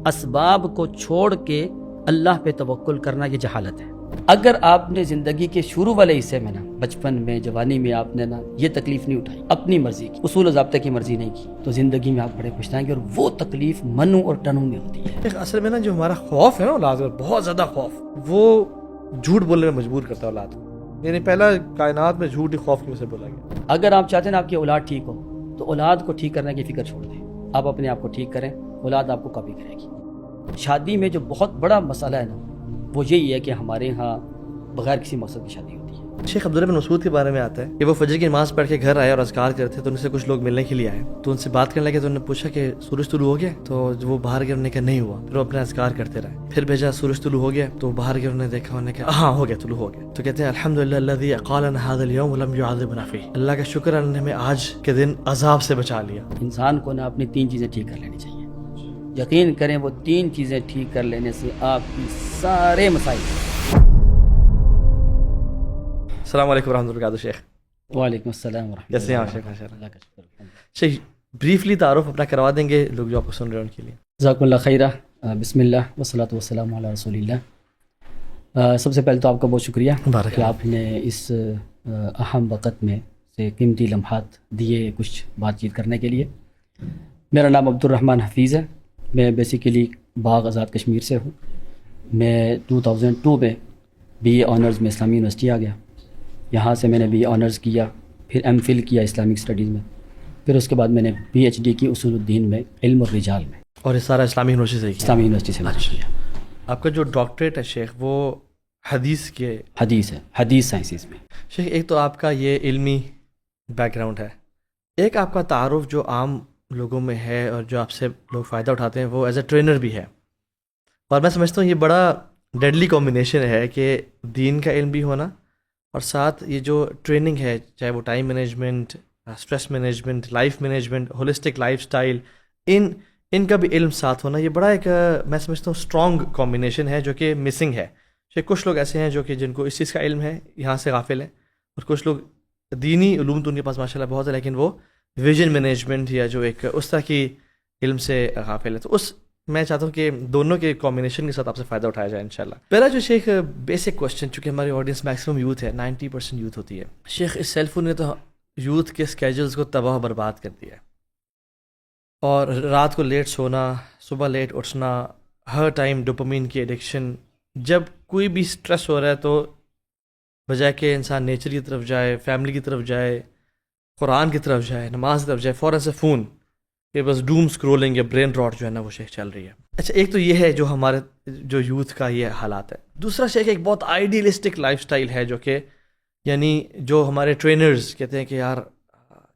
اسباب کو چھوڑ کے اللہ پہ توکل کرنا یہ جہالت ہے۔ اگر آپ نے زندگی کے شروع والے حصے میں نا، بچپن میں، جوانی میں آپ نے نا یہ تکلیف نہیں اٹھائی، اپنی مرضی کی، اصول و ضابطے کی مرضی نہیں کی، تو زندگی میں آپ بڑے پچھتائیں گے، اور وہ تکلیف منو اور ٹنو میں ہوتی ہے۔ اصل میں نا جو ہمارا خوف ہے نا اولاد کا، بہت زیادہ خوف، وہ جھوٹ بولنے میں مجبور کرتا ہے اولاد کو، یعنی پہلا کائنات میں جھوٹ ہی خوف کی وجہ سے بولا گیا۔ اگر آپ چاہتے ہیں نا آپ کی اولاد ٹھیک ہو، تو اولاد کو ٹھیک کرنے کی فکر چھوڑ دیں، آپ اپنے آپ کو ٹھیک کریں، اولاد آپ کو کاپی کرے گی۔ شادی میں جو بہت بڑا مسئلہ ہے نا، وہ یہی ہے کہ ہمارے ہاں بغیر کسی مقصد کی شادی ہوتی ہے۔ شیخ عبداللہ بن مسعود کے بارے میں آتا ہے کہ وہ فجر کی نماز پڑھ کے گھر آئے اور اذکار کرتے، تو ان سے کچھ لوگ ملنے کے لیے آئے، تو ان سے بات کرنے لگے، تو انہوں نے پوچھا کہ سورج طلوع ہو گیا؟ تو وہ باہر گئے، انہوں نے کہا نہیں ہوا، پھر وہ اپنا اذکار کرتے رہے، پھر بھیجا سورج طلوع ہو گیا؟ تو باہر گئے، انہوں نے دیکھا، انہوں نے کہا ہاں ہو گیا، طلوع ہو گیا۔ تو کہتے ہیں الحمدللہ الذی اقالنا ھذا اليوم ولم يعذبنا فیہ، اللہ کا شکر ہے نے ہمیں آج کے دن عذاب سے بچا لیا۔ انسان کو نا اپنی 3 چیزیں ٹھیک کر لینی چاہیے، یقین کریں وہ 3 چیزیں ٹھیک کر لینے سے آپ کی سارے مسائل۔ السلام علیکم ورحمۃ اللہ وبرکاتہ شیخ۔ وعلیکم السلام ورحمۃ اللہ۔ کیسے ہیں آپ شیخ؟ ماشاءاللہ۔ اللہ کا شکر۔ شیخ بریفلی تعارف اپنا کروا دیں گے لوگ جو آپ کو سن رہے ہیں ان کے لیے؟ جزاکم اللہ خیرہ۔ بسم اللہ والصلاۃ والسلام علی رسول اللہ۔ سب سے پہلے تو آپ کا بہت شکریہ کہ آپ نے اس اہم وقت میں سے قیمتی لمحات دیے کچھ بات چیت کرنے کے لیے۔ میرا نام عبدالرحمن حفیظ ہے، میں بیسیکلی باغ آزاد کشمیر سے ہوں۔ میں 2002 میں BA آنرز میں اسلامی یونیورسٹی آ گیا، یہاں سے میں نے BA آنرز کیا، پھر MPhil کیا اسلامک اسٹڈیز میں، پھر اس کے بعد میں نے PhD کی اصول الدین میں، علم الرجال میں، اور یہ سارا اسلامی یونیورسٹی سے اسلامی یونیورسٹی سے میں نے کیا۔ آپ کا جو ڈاکٹریٹ ہے شیخ وہ حدیث کے حدیث ہے، حدیث سائنسز میں۔ شیخ ایک تو آپ کا یہ علمی بیک گراؤنڈ ہے، ایک آپ کا تعارف جو عام لوگوں میں ہے اور جو آپ سے لوگ فائدہ اٹھاتے ہیں وہ ایز اے ٹرینر بھی ہے، اور میں سمجھتا ہوں یہ بڑا ڈیڈلی کمبینیشن ہے کہ دین کا علم بھی ہونا اور ساتھ یہ جو ٹریننگ ہے، چاہے وہ time management, stress management, life management, holistic life style, ان کا بھی علم ساتھ ہونا، یہ بڑا ایک میں سمجھتا ہوں اسٹرانگ کمبینیشن ہے جو کہ مسنگ ہے۔ کچھ لوگ ایسے ہیں جو کہ جن کو اس چیز کا علم ہے، یہاں سے غافل ہیں، اور کچھ لوگ دینی علوم تو ان کے پاس ماشاءاللہ بہت ہے، لیکن وہ ویژن مینجمنٹ یا جو ایک اس طرح کی علم سے غافل ہے۔ تو میں چاہتا ہوں کہ دونوں کے کمبینیشن کے ساتھ آپ سے فائدہ اٹھایا جائے انشاءاللہ۔ پہلا جو شیخ بیسک کوشچن، چونکہ ہماری آڈینس میکسیمم یوتھ ہے، 90% یوتھ ہوتی ہے، شیخ اس سیل فون نے تو یوتھ کے اسکیجولز کو تباہ برباد کر دیا ہے، اور رات کو لیٹ سونا، صبح لیٹ اٹھنا، ہر ٹائم ڈوپامین کی ایڈکشن، جب کوئی بھی سٹریس ہو رہا ہے تو بجائے کہ انسان نیچر کی طرف جائے، فیملی کی طرف جائے، قرآن کی طرف جائے، نماز کی طرف جائے، فوراً سے فون، کہ بس ڈوم اسکرولنگ یا برین راٹ جو ہے نا وہ شیخ چل رہی ہے۔ اچھا ایک تو یہ ہے جو ہمارے جو یوتھ کا یہ حالات ہے۔ دوسرا شیخ ایک بہت آئیڈیلسٹک لائف سٹائل ہے جو کہ یعنی جو ہمارے ٹرینرز کہتے ہیں کہ یار،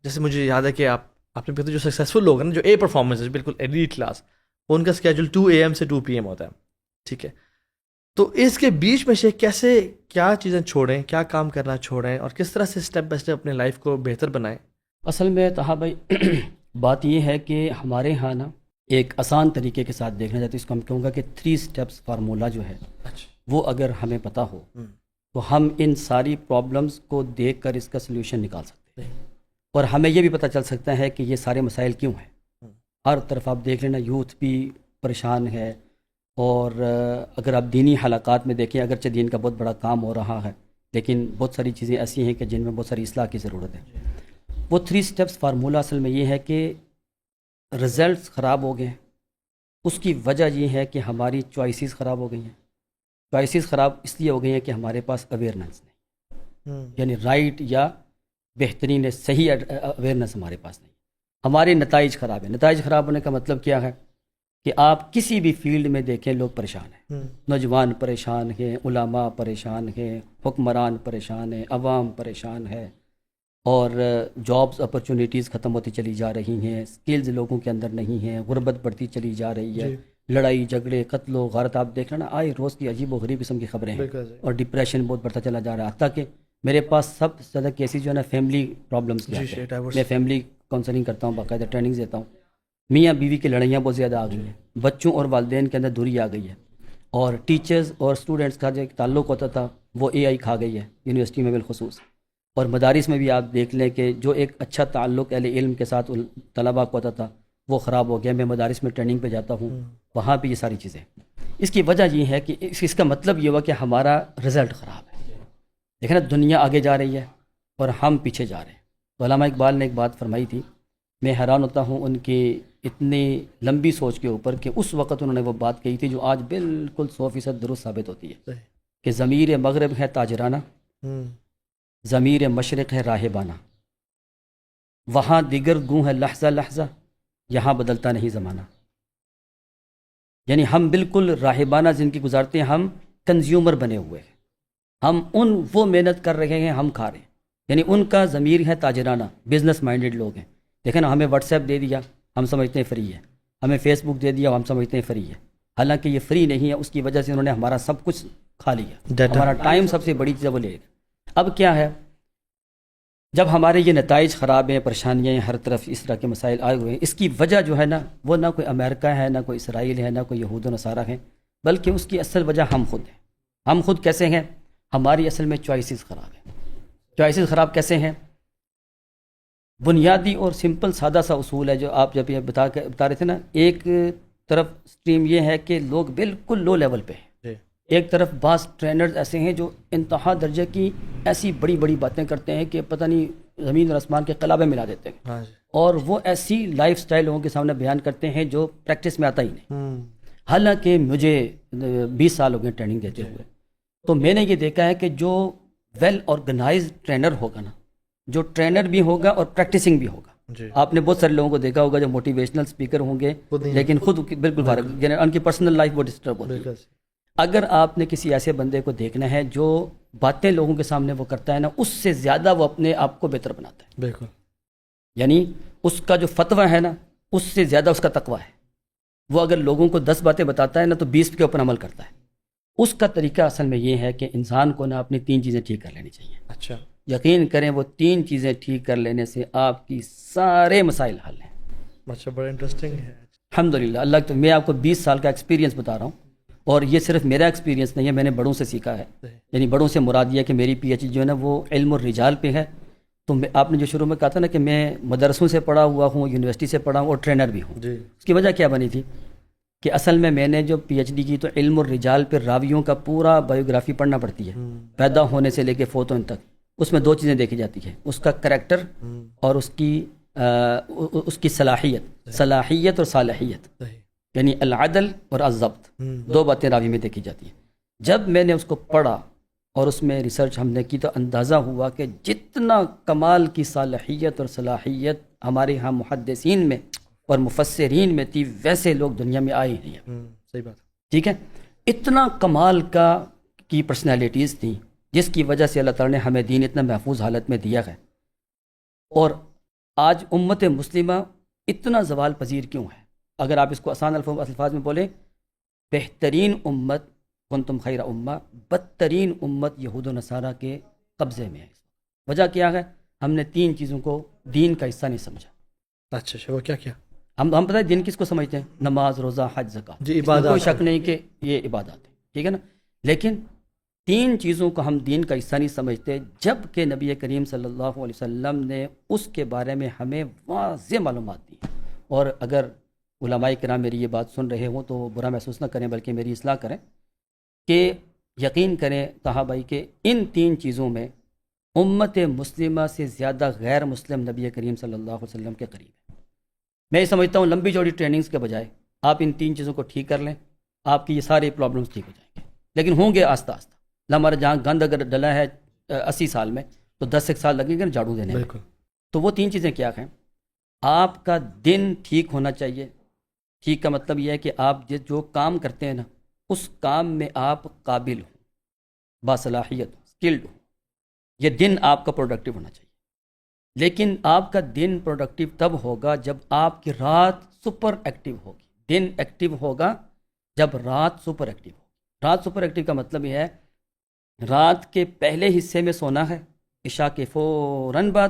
جیسے مجھے یاد ہے کہ آپ نے کہتے جو سکسیزفل لوگ ہیں نا، جو اے پرفارمنس ہے بالکل ایلیٹ کلاس، ان کا اسکیجول 2 AM سے 2 PM ہوتا ہے، ٹھیک ہے؟ تو اس کے بیچ میں شیخ کیسے کیا چیزیں چھوڑیں، کیا کام کرنا چھوڑیں، اور کس طرح سے اسٹیپ بائی اسٹیپ اپنے لائف کو بہتر بنائیں؟ اصل میں طہا بھائی بات یہ ہے کہ ہمارے ہاں نا ایک آسان طریقے کے ساتھ دیکھنا چاہتے، اس کو ہم کہوں گا کہ 3 اسٹیپس فارمولہ جو ہے وہ اگر ہمیں پتہ ہو تو ہم ان ساری پرابلمس کو دیکھ کر اس کا سلوشن نکال سکتے ہیں، اور ہمیں یہ بھی پتہ چل سکتا ہے کہ یہ سارے مسائل کیوں ہیں۔ ہر طرف آپ دیکھ لینا یوتھ بھی پریشان ہے، اور اگر آپ دینی حلقات میں دیکھیں، اگرچہ دین کا بہت بڑا کام ہو رہا ہے، لیکن بہت ساری چیزیں ایسی ہیں کہ جن میں بہت ساری اصلاح کی ضرورت ہے۔ وہ 3 اسٹیپس فارمولہ اصل میں یہ ہے کہ رزلٹس خراب ہو گئے ہیں، اس کی وجہ یہ ہے کہ ہماری چوائسیز خراب ہو گئی ہیں۔ چوائسیز خراب اس لیے ہو گئی ہیں کہ ہمارے پاس اویئرنیس نہیں، یعنی رائٹ یا بہترین صحیح اویئرنیس ہمارے پاس نہیں۔ ہمارے نتائج خراب ہیں۔ نتائج خراب ہونے کا مطلب کیا ہے کہ آپ کسی بھی فیلڈ میں دیکھیں لوگ پریشان ہیں، نوجوان پریشان ہیں، علماء پریشان ہیں، حکمران پریشان ہیں، عوام پریشان ہے، اور جابز اپرچونیٹیز ختم ہوتی چلی جا رہی ہیں، سکلز لوگوں کے اندر نہیں ہیں، غربت بڑھتی چلی جا رہی ہے، لڑائی جھگڑے، قتل و غارت آپ دیکھ لینا، آئے روز کی عجیب و غریب قسم کی خبریں ہیں، اور ڈپریشن بہت بڑھتا چلا جا رہا ہے۔ حتیٰ کہ میرے پاس سب سے زیادہ کیسز جو ہے نا فیملی پرابلمس کے آتے ہیں۔ میں فیملی کاؤنسلنگ کرتا ہوں، باقاعدہ ٹریننگز دیتا ہوں۔ میاں بیوی کی لڑائیاں بہت زیادہ آ گئی ہیں، بچوں اور والدین کے اندر دوری آ گئی ہے، اور ٹیچرز اور اسٹوڈنٹس کا جو ایک تعلق ہوتا تھا وہ AI کھا گئی ہے یونیورسٹی میں بالخصوص، اور مدارس میں بھی آپ دیکھ لیں کہ جو ایک اچھا تعلق اہل علم کے ساتھ طلباء کو ہوتا تھا وہ خراب ہو گیا. میں مدارس میں ٹریننگ پہ جاتا ہوں, وہاں پہ یہ ساری چیزیں. اس کی وجہ یہ ہے کہ اس کا مطلب یہ ہوا کہ ہمارا رزلٹ خراب ہے. دیکھیں نا, دنیا آگے جا رہی ہے اور ہم پیچھے جا رہے ہیں. تو علامہ اقبال نے ایک بات فرمائی تھی, میں حیران ہوتا ہوں ان کی اتنی لمبی سوچ کے اوپر, کہ اس وقت انہوں نے وہ بات کہی تھی جو آج بالکل 100% درست ثابت ہوتی ہے, کہ ضمیر مغرب ہے تاجرانہ, ضمیر مشرق ہے راہبانہ, وہاں دیگر گوں ہے لحظہ لحظہ, یہاں بدلتا نہیں زمانہ. یعنی ہم بالکل راہبانہ زندگی گزارتے ہیں, ہم کنزیومر بنے ہوئے ہیں, ہم وہ محنت کر رہے ہیں, ہم کھا رہے ہیں. یعنی ان کا ضمیر ہے تاجرانہ, بزنس مائنڈڈ لوگ ہیں. دیکھیں نا, ہمیں واٹس ایپ دے دیا, ہم سمجھتے ہیں فری ہے. ہمیں فیس بک دے دیا, ہم سمجھتے ہیں فری ہے. حالانکہ یہ فری نہیں ہے, اس کی وجہ سے انہوں نے ہمارا سب کچھ کھا لیا. ہمارا ٹائم سب سے بڑی چیز ہے وہ لے گا. اب کیا ہے, جب ہمارے یہ نتائج خراب ہیں, پریشانیاں ہیں, ہر طرف اس طرح کے مسائل آئے ہوئے ہیں, اس کی وجہ جو ہے نا, وہ نہ کوئی امریکہ ہے, نہ کوئی اسرائیل ہے, نہ کوئی یہود و نصارہ ہیں, بلکہ اس کی اصل وجہ ہم خود ہیں. ہم خود کیسے ہیں؟ ہماری اصل میں چوائسیز خراب ہیں. چوائسیز خراب کیسے ہیں؟ بنیادی اور سمپل سادہ سا اصول ہے جو آپ جب یہ بتا رہے تھے نا. ایک طرف سٹریم یہ ہے کہ لوگ بالکل لو لیول پہ ہیں, ایک طرف بعض ٹرینرز ایسے ہیں جو انتہا درجے کی ایسی بڑی بڑی باتیں کرتے ہیں کہ پتہ نہیں زمین اور آسمان کے قلابے ملا دیتے ہیں, اور وہ ایسی لائف سٹائل لوگوں کے سامنے بیان کرتے ہیں جو پریکٹس میں آتا ہی نہیں. حالانکہ مجھے 20 سال ہو گئے ٹریننگ دیتے ہوئے, تو میں نے یہ دیکھا ہے کہ جو ویل آرگنائزڈ ٹرینر ہوگا نا, جو ٹرینر بھی ہوگا اور پریکٹسنگ بھی ہوگا. آپ نے بہت سارے لوگوں کو دیکھا ہوگا جو موٹیویشنل اسپیکر ہوں گے لیکن خود بالکل فارغ, یعنی ان کی پرسنل لائف وہ ڈسٹرب ہوتی ہے. اگر آپ نے کسی ایسے بندے کو دیکھنا ہے جو باتیں لوگوں کے سامنے وہ کرتا ہے نا, اس سے زیادہ وہ اپنے آپ کو بہتر بناتا ہے. بالکل, یعنی اس کا جو فتویٰ ہے نا, اس سے زیادہ اس کا تقویٰ ہے. وہ اگر لوگوں کو 10 باتیں بتاتا ہے نا, تو 20 کے اوپر عمل کرتا ہے. اس کا طریقہ اصل میں یہ ہے کہ انسان کو نا اپنی 3 چیزیں ٹھیک کر لینی چاہیے. اچھا, یقین کریں وہ 3 چیزیں ٹھیک کر لینے سے آپ کی سارے مسائل حل ہیں. اچھا, بڑا انٹرسٹنگ ہے. الحمدللہ, اللہ تو میں آپ کو 20 سال کا ایکسپیرینس بتا رہا ہوں, اور یہ صرف میرا ایکسپیرینس نہیں ہے, میں نے بڑوں سے سیکھا ہے. یعنی بڑوں سے مراد یہ کہ میری پی ایچ ڈی جو ہے نا وہ علم الرجال پہ ہے. تو آپ نے جو شروع میں کہا تھا نا کہ میں مدرسوں سے پڑھا ہوا ہوں, یونیورسٹی سے پڑھا ہوں اور ٹرینر بھی ہوں. اس کی وجہ کیا بنی تھی کہ اصل میں نے جو پی ایچ ڈی کی تو علم الرجال پہ راویوں کا پورا بایوگرافی پڑھنا پڑتی ہے, پیدا ہونے سے لے کے فوت ہونے تک. اس میں 2 چیزیں دیکھی جاتی ہیں, اس کا کریکٹر اور اس کی صلاحیت اور صالحیت, یعنی العدل اور الضبط, 2 باتیں راوی میں دیکھی جاتی ہیں. جب میں نے اس کو پڑھا اور اس میں ریسرچ ہم نے کی, تو اندازہ ہوا کہ جتنا کمال کی صالحیت اور صلاحیت ہمارے ہاں محدثین میں اور مفسرین میں تھی, ویسے لوگ دنیا میں آئے ہی نہیں ہیں. صحیح بات, ٹھیک ہے. اتنا کمال کی پرسنالٹیز تھیں جس کی وجہ سے اللہ تعالیٰ نے ہمیں دین اتنا محفوظ حالت میں دیا ہے. اور آج امت مسلمہ اتنا زوال پذیر کیوں ہے؟ اگر آپ اس کو آسان الفاظ میں بولیں, بہترین امت کنتم خیر امہ, بدترین امت یہود و نصارہ کے قبضے میں ہے. وجہ کیا ہے؟ ہم نے 3 چیزوں کو دین کا حصہ نہیں سمجھا. اچھا, وہ کیا کیا؟ ہم پتہ ہے دین کس کو سمجھتے ہیں؟ نماز, روزہ, حج, زکوٰۃ. جی, عبادات. کوئی شک نہیں کہ یہ عبادات ہے, ٹھیک ہے نا. لیکن 3 چیزوں کو ہم دین کا حصہ نہیں سمجھتے, جب کہ نبی کریم صلی اللہ علیہ وسلم نے اس کے بارے میں ہمیں واضح معلومات دی. اور اگر علماء کرام میری یہ بات سن رہے ہوں تو برا محسوس نہ کریں, بلکہ میری اصلاح کریں کہ یقین کریں طہا بھائی کہ ان 3 چیزوں میں امت مسلمہ سے زیادہ غیر مسلم نبی کریم صلی اللہ علیہ وسلم کے قریب ہے. میں یہ سمجھتا ہوں لمبی چوڑی ٹریننگز کے بجائے آپ ان 3 چیزوں کو ٹھیک کر لیں, آپ کی یہ ساری پرابلمز ٹھیک ہو جائیں گے. لیکن ہوں گے آہستہ آہستہ. ہمارا جہاں گند اگر ڈلا ہے 80 سال میں, تو 10 سال لگیں گے جھاڑو دینے میں. تو وہ 3 چیزیں کیا ہیں؟ آپ کا دن ٹھیک ہونا چاہیے. ٹھیک کا مطلب یہ ہے کہ آپ جو کام کرتے ہیں نا, اس کام میں آپ قابل ہوں, باصلاحیت, اسکلڈ ہوں. یہ دن آپ کا پروڈکٹیو ہونا چاہیے. لیکن آپ کا دن پروڈکٹیو تب ہوگا جب آپ کی رات سپر ایکٹیو ہوگی. دن ایکٹیو ہوگا جب رات سپر ایکٹیو ہوگی. رات سپر ایکٹیو کا مطلب یہ ہے رات کے پہلے حصے میں سونا ہے عشاء کے فوراً بعد,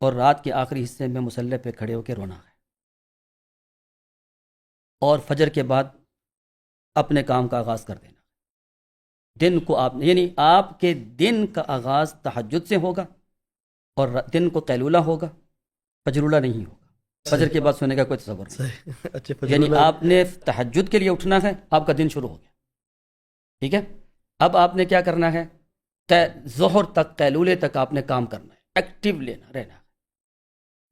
اور رات کے آخری حصے میں مصلی پہ کھڑے ہو کے رونا ہے, اور فجر کے بعد اپنے کام کا آغاز کر دینا. دن کو آپ یعنی آپ کے دن کا آغاز تہجد سے ہوگا, اور دن کو قیلولہ ہوگا, فجرولہ نہیں ہوگا. فجر کے بعد سونے کا کوئی تصور نہیں. صحیح. اچھا یعنی آپ نے تہجد کے لیے اٹھنا ہے، آپ کا دن شروع ہو گیا. ٹھیک ہے، اب آپ نے کیا کرنا ہے، ظہر تک، قیلولے تک آپ نے کام کرنا ہے، ایکٹیو رہنا ہے.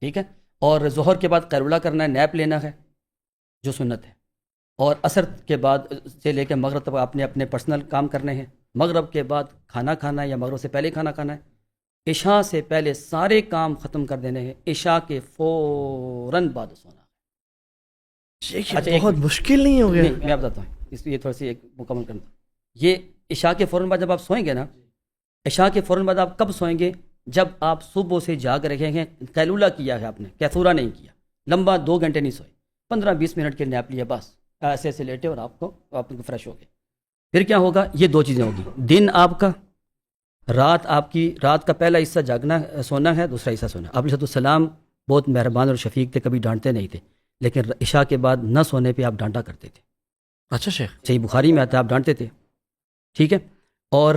ٹھیک ہے، اور ظہر کے بعد قیلولہ کرنا ہے، نیپ لینا ہے جو سنت ہے، اور عصر کے بعد سے لے کے مغرب تک آپ نے اپنے پرسنل کام کرنے ہیں. مغرب کے بعد کھانا کھانا ہے یا مغرب سے پہلے کھانا کھانا ہے. عشاء سے پہلے سارے کام ختم کر دینے ہیں، عشاء کے فوراً بعد سونا. اچھا بہت مشکل نہیں ہو گیا؟ نہیں، میں بتاتا ہوں، اس لیے تھوڑی سی ایک مکمل کرنا. یہ عشاء کے فوراً بعد جب آپ سوئیں گے نا، عشاء کے فوراً بعد آپ کب سوئیں گے؟ جب آپ صبح سے جاگ رہے ہیں، قیلولہ کیا ہے آپ نے، کیسورا نہیں کیا، لمبا 2 گھنٹے نہیں سوئے، 15-20 منٹ کے نیپ لیا بس، ایسے ایسے لیٹے اور آپ کو فریش ہو گئے. پھر کیا ہوگا؟ یہ 2 چیزیں ہوگی، دن آپ کا، رات کا پہلا حصہ جاگنا سونا ہے، دوسرا حصہ سونا. آپ علیہ السلام بہت مہربان اور شفیق تھے، کبھی ڈانٹتے نہیں تھے، لیکن عشاء کے بعد نہ سونے پہ آپ ڈانٹا کرتے تھے. اچھا شیخ، صحیح بخاری میں آتا ہے، آپ ڈانٹتے تھے. ٹھیک ہے، اور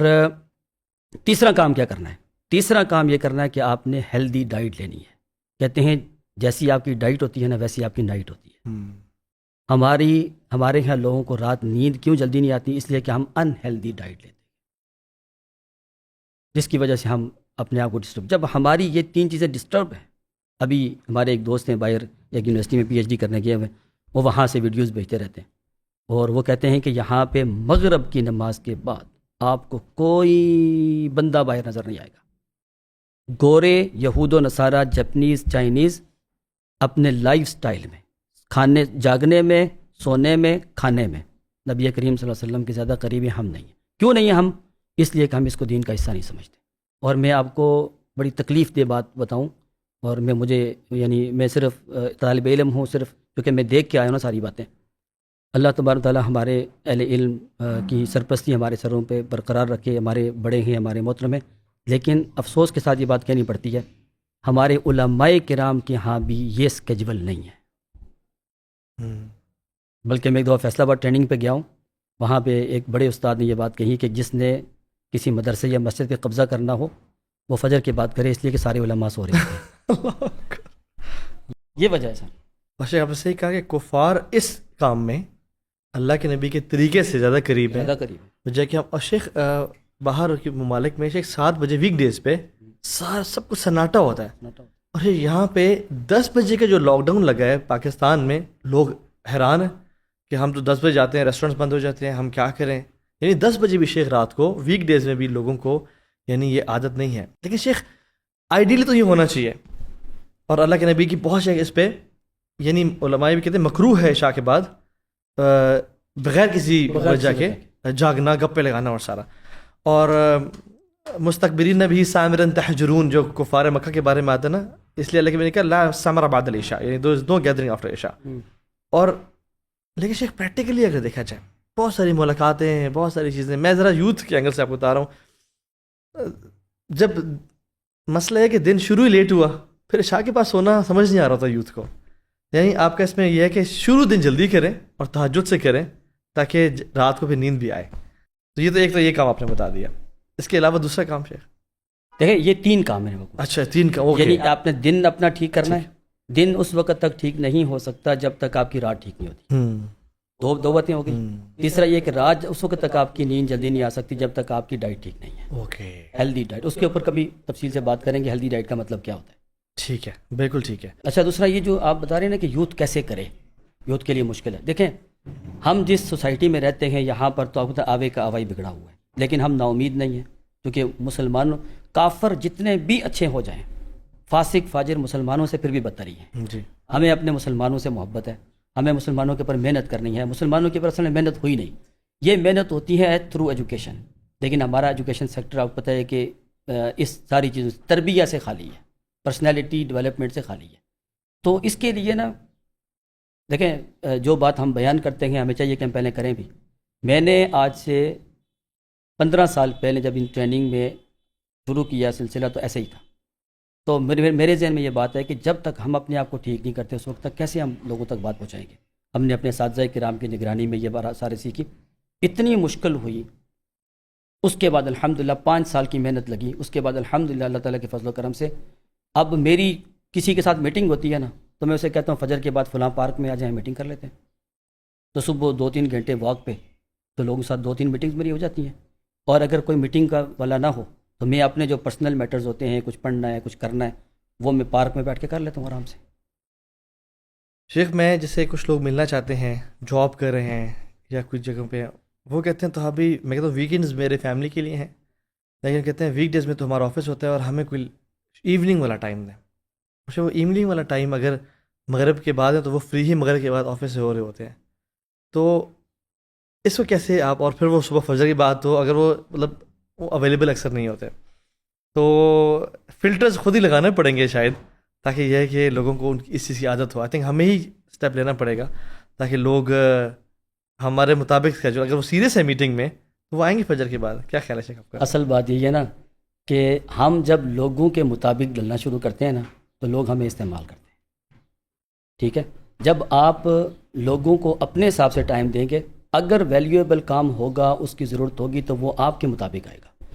تیسرا کام کیا کرنا ہے؟ تیسرا کام یہ کرنا ہے کہ آپ نے ہیلدی ڈائٹ لینی ہے. کہتے ہیں جیسی آپ کی ڈائٹ ہوتی ہے نا، ویسی آپ کی نائٹ ہوتی ہے. ہمارے یہاں لوگوں کو رات نیند کیوں جلدی نہیں آتی؟ اس لیے کہ ہم ان ہیلدی ڈائٹ لیتے ہیں، جس کی وجہ سے ہم اپنے آپ کو ڈسٹرب. جب ہماری یہ 3 چیزیں ڈسٹرب ہیں، ابھی ہمارے ایک دوست ہیں باہر ایک یونیورسٹی میں PhD کرنے گئے ہوئے، وہ وہاں سے ویڈیوز بھیجتے رہتے ہیں، اور وہ کہتے ہیں کہ یہاں پہ مغرب کی نماز کے بعد آپ کو کوئی بندہ باہر نظر نہیں آئے گا. گورے، یہود و نصارہ، جپنیز، چائنیز اپنے لائف سٹائل میں، کھانے، جاگنے میں، سونے میں، کھانے میں نبی کریم صلی اللہ علیہ وسلم کے زیادہ قریبی ہم نہیں ہیں. کیوں نہیں ہیں ہم؟ اس لیے کہ ہم اس کو دین کا حصہ نہیں سمجھتے. اور میں آپ کو بڑی تکلیف دہ بات بتاؤں، اور میں صرف طالب علم ہوں، صرف کیونکہ میں دیکھ کے آیا ہوں نا ساری باتیں. اللہ تبارک تعالیٰ ہمارے اہل علم کی سرپرستی ہمارے سروں پہ برقرار رکھے، ہمارے بڑے ہیں، ہمارے محترم ہیں. لیکن افسوس کے ساتھ یہ بات کہنی پڑتی ہے، ہمارے علماء کرام کے ہاں بھی یہ اسکیجول نہیں ہے. بلکہ میں ایک دفعہ فیصل آباد ٹریننگ پہ گیا ہوں، وہاں پہ ایک بڑے استاد نے یہ بات کہی کہ جس نے کسی مدرسے یا مسجد پہ قبضہ کرنا ہو وہ فجر کے بعد کرے، اس لیے کہ سارے علماء سو رہے تھے. یہ وجہ ہے سر. شیخ آپ نے صحیح کہا کہ کفار اس کام میں اللہ کے نبی کے طریقے سے زیادہ قریب ہیں، جیسے کہ ہم. اور شیخ باہر کے ممالک میں شیخ 7 بجے ویک ڈیز پہ سب کچھ سناٹا ہوتا ہے، اور یہاں پہ 10 بجے کا جو لاک ڈاؤن لگا ہے پاکستان میں، لوگ حیران ہیں کہ ہم تو 10 بجے جاتے ہیں، ریسٹورینٹس بند ہو جاتے ہیں، ہم کیا کریں. یعنی 10 بجے بھی شیخ رات کو ویک ڈیز میں بھی لوگوں کو یعنی یہ عادت نہیں ہے. لیکن شیخ آئیڈیلی تو یہ ہونا چاہیے، اور اللہ کے نبی کی بہت شیخ اس پہ یعنی علماء بھی کہتے ہیں مکروہ ہے عشاء کے بعد بغیر کسی وجہ کے جاگنا، گپے لگانا اور سارا. اور مستکبرین بھی سامرن تحجرون جو کفار مکہ کے بارے میں آتا ہے نا، اس لیے اللہ کے نبی نے کہا لا سمر بعد العشاء، یعنی دو گیدرنگ آفٹر عشاء. اور لیکن شیخ پریکٹیکلی اگر دیکھا جائے بہت ساری ملاقاتیں ہیں، بہت ساری چیزیں. میں ذرا یوتھ کے اینگل سے آپ کو بتا رہا ہوں. جب مسئلہ ہے کہ دن شروع ہی لیٹ ہوا، پھر عشاء کے پاس سونا سمجھ نہیں آ رہا تھا یوتھ کو. یعنی آپ کا اس میں یہ ہے کہ شروع دن جلدی کریں اور تہجد سے کریں تاکہ رات کو پھر نیند بھی آئے. تو یہ تو یہ کام آپ نے بتا دیا. اس کے علاوہ دوسرا کام شیخ؟ دیکھیں یہ 3 کام ہیں. اچھا 3 کام. یعنی آپ نے دن اپنا ٹھیک کرنا ہے. دن اس وقت تک ٹھیک نہیں ہو سکتا جب تک آپ کی رات ٹھیک نہیں ہوتی. دو باتیں ہو گئی. تیسرا یہ کہ رات اس وقت تک آپ کی نیند جلدی نہیں آ سکتی جب تک آپ کی ڈائٹ ٹھیک نہیں ہے. ہیلدی ڈائٹ، اس کے اوپر کبھی تفصیل سے بات کریں گے ہیلدی ڈائٹ کا مطلب کیا ہوتا ہے. ٹھیک ہے، بالکل ٹھیک ہے. اچھا دوسرا یہ جو آپ بتا رہے ہیں نا کہ یوتھ کیسے کرے، یوتھ کے لیے مشکل ہے. دیکھیں ہم جس سوسائٹی میں رہتے ہیں یہاں پر تو آوے کا آوائی بگڑا ہوا ہے، لیکن ہم نا امید نہیں ہیں. کیونکہ مسلمان کافر جتنے بھی اچھے ہو جائیں، فاسق فاجر مسلمانوں سے پھر بھی بدتر ہی ہیں. جی ہمیں اپنے مسلمانوں سے محبت ہے، ہمیں مسلمانوں کے اوپر محنت کرنی ہے. مسلمانوں کے اوپر اصل میں محنت ہوئی نہیں، یہ محنت ہوتی ہے تھرو ایجوکیشن. لیکن ہمارا ایجوکیشن سیکٹر آپ کو پتہ ہے کہ اس ساری چیزوں تربیت سے خالی ہے، پرسنالٹی ڈیولپمنٹ سے خالی ہے. تو اس کے لیے نا دیکھیں جو بات ہم بیان کرتے ہیں ہمیں چاہیے کہ ہم پہلے کریں بھی. میں نے آج سے 15 سال پہلے جب ان ٹریننگ میں شروع کیا سلسلہ تو ایسے ہی تھا. تو میرے ذہن میں یہ بات ہے کہ جب تک ہم اپنے آپ کو ٹھیک نہیں کرتے اس وقت تک کیسے ہم لوگوں تک بات پہنچائیں گے. ہم نے اپنے اساتذہ کرام کی نگرانی میں یہ بات سارے سیکھی. اتنی مشکل ہوئی، اس کے بعد الحمدللہ 5 سال کی محنت لگی. اس کے بعد الحمدللہ اللہ تعالیٰ کے فضل و کرم سے اب میری کسی کے ساتھ میٹنگ ہوتی ہے نا تو میں اسے کہتا ہوں فجر کے بعد فلاں پارک میں آ جائیں میٹنگ کر لیتے ہیں. تو صبح 2-3 گھنٹے واک پہ تو لوگوں کے ساتھ 2-3 میٹنگز میری ہو جاتی ہیں. اور اگر کوئی میٹنگ کا والا نہ ہو تو میں اپنے جو پرسنل میٹرز ہوتے ہیں, کچھ پڑھنا ہے, کچھ کرنا ہے, وہ میں پارک میں بیٹھ کے کر لیتا ہوں آرام سے. شیخ میں جیسے کچھ لوگ ملنا چاہتے ہیں, جاب کر رہے ہیں یا کچھ جگہوں پہ, وہ کہتے ہیں تو ابھی میں کہتا ہوں ویکینڈز میرے فیملی کے لیے ہیں, لیکن کہتے ہیں ویک ڈیز میں تو ہمارا آفس ہوتا ہے اور ہمیں کوئی ایوننگ والا ٹائم دیں. مجھے وہ ایوننگ والا ٹائم اگر مغرب کے بعد ہے تو وہ فری ہی مغرب کے بعد آفس سے ہو رہے ہوتے ہیں. تو اس کو کیسے آپ, اور پھر وہ صبح فجر کی بات ہو, اگر وہ مطلب وہ اویلیبل اکثر نہیں ہوتے, تو فلٹرز خود ہی لگانے پڑیں گے شاید, تاکہ یہ ہے کہ لوگوں کو اس چیز کی عادت ہو. آئی تھنک ہمیں ہی اسٹیپ لینا پڑے گا تاکہ لوگ ہمارے مطابق جو اگر وہ سیریس ہے میٹنگ میں تو وہ آئیں گے فجر کے بعد. کیا خیال ہے شیخ آپ کا؟ اصل بات یہ ہے نا کہ ہم جب لوگوں کے مطابق ڈلنا شروع کرتے ہیں نا تو لوگ ہمیں استعمال کرتے ہیں. ٹھیک ہے, جب آپ لوگوں کو اپنے حساب سے ٹائم دیں گے, اگر ویلیویبل کام ہوگا, اس کی ضرورت ہوگی, تو وہ آپ کے مطابق آئے گا.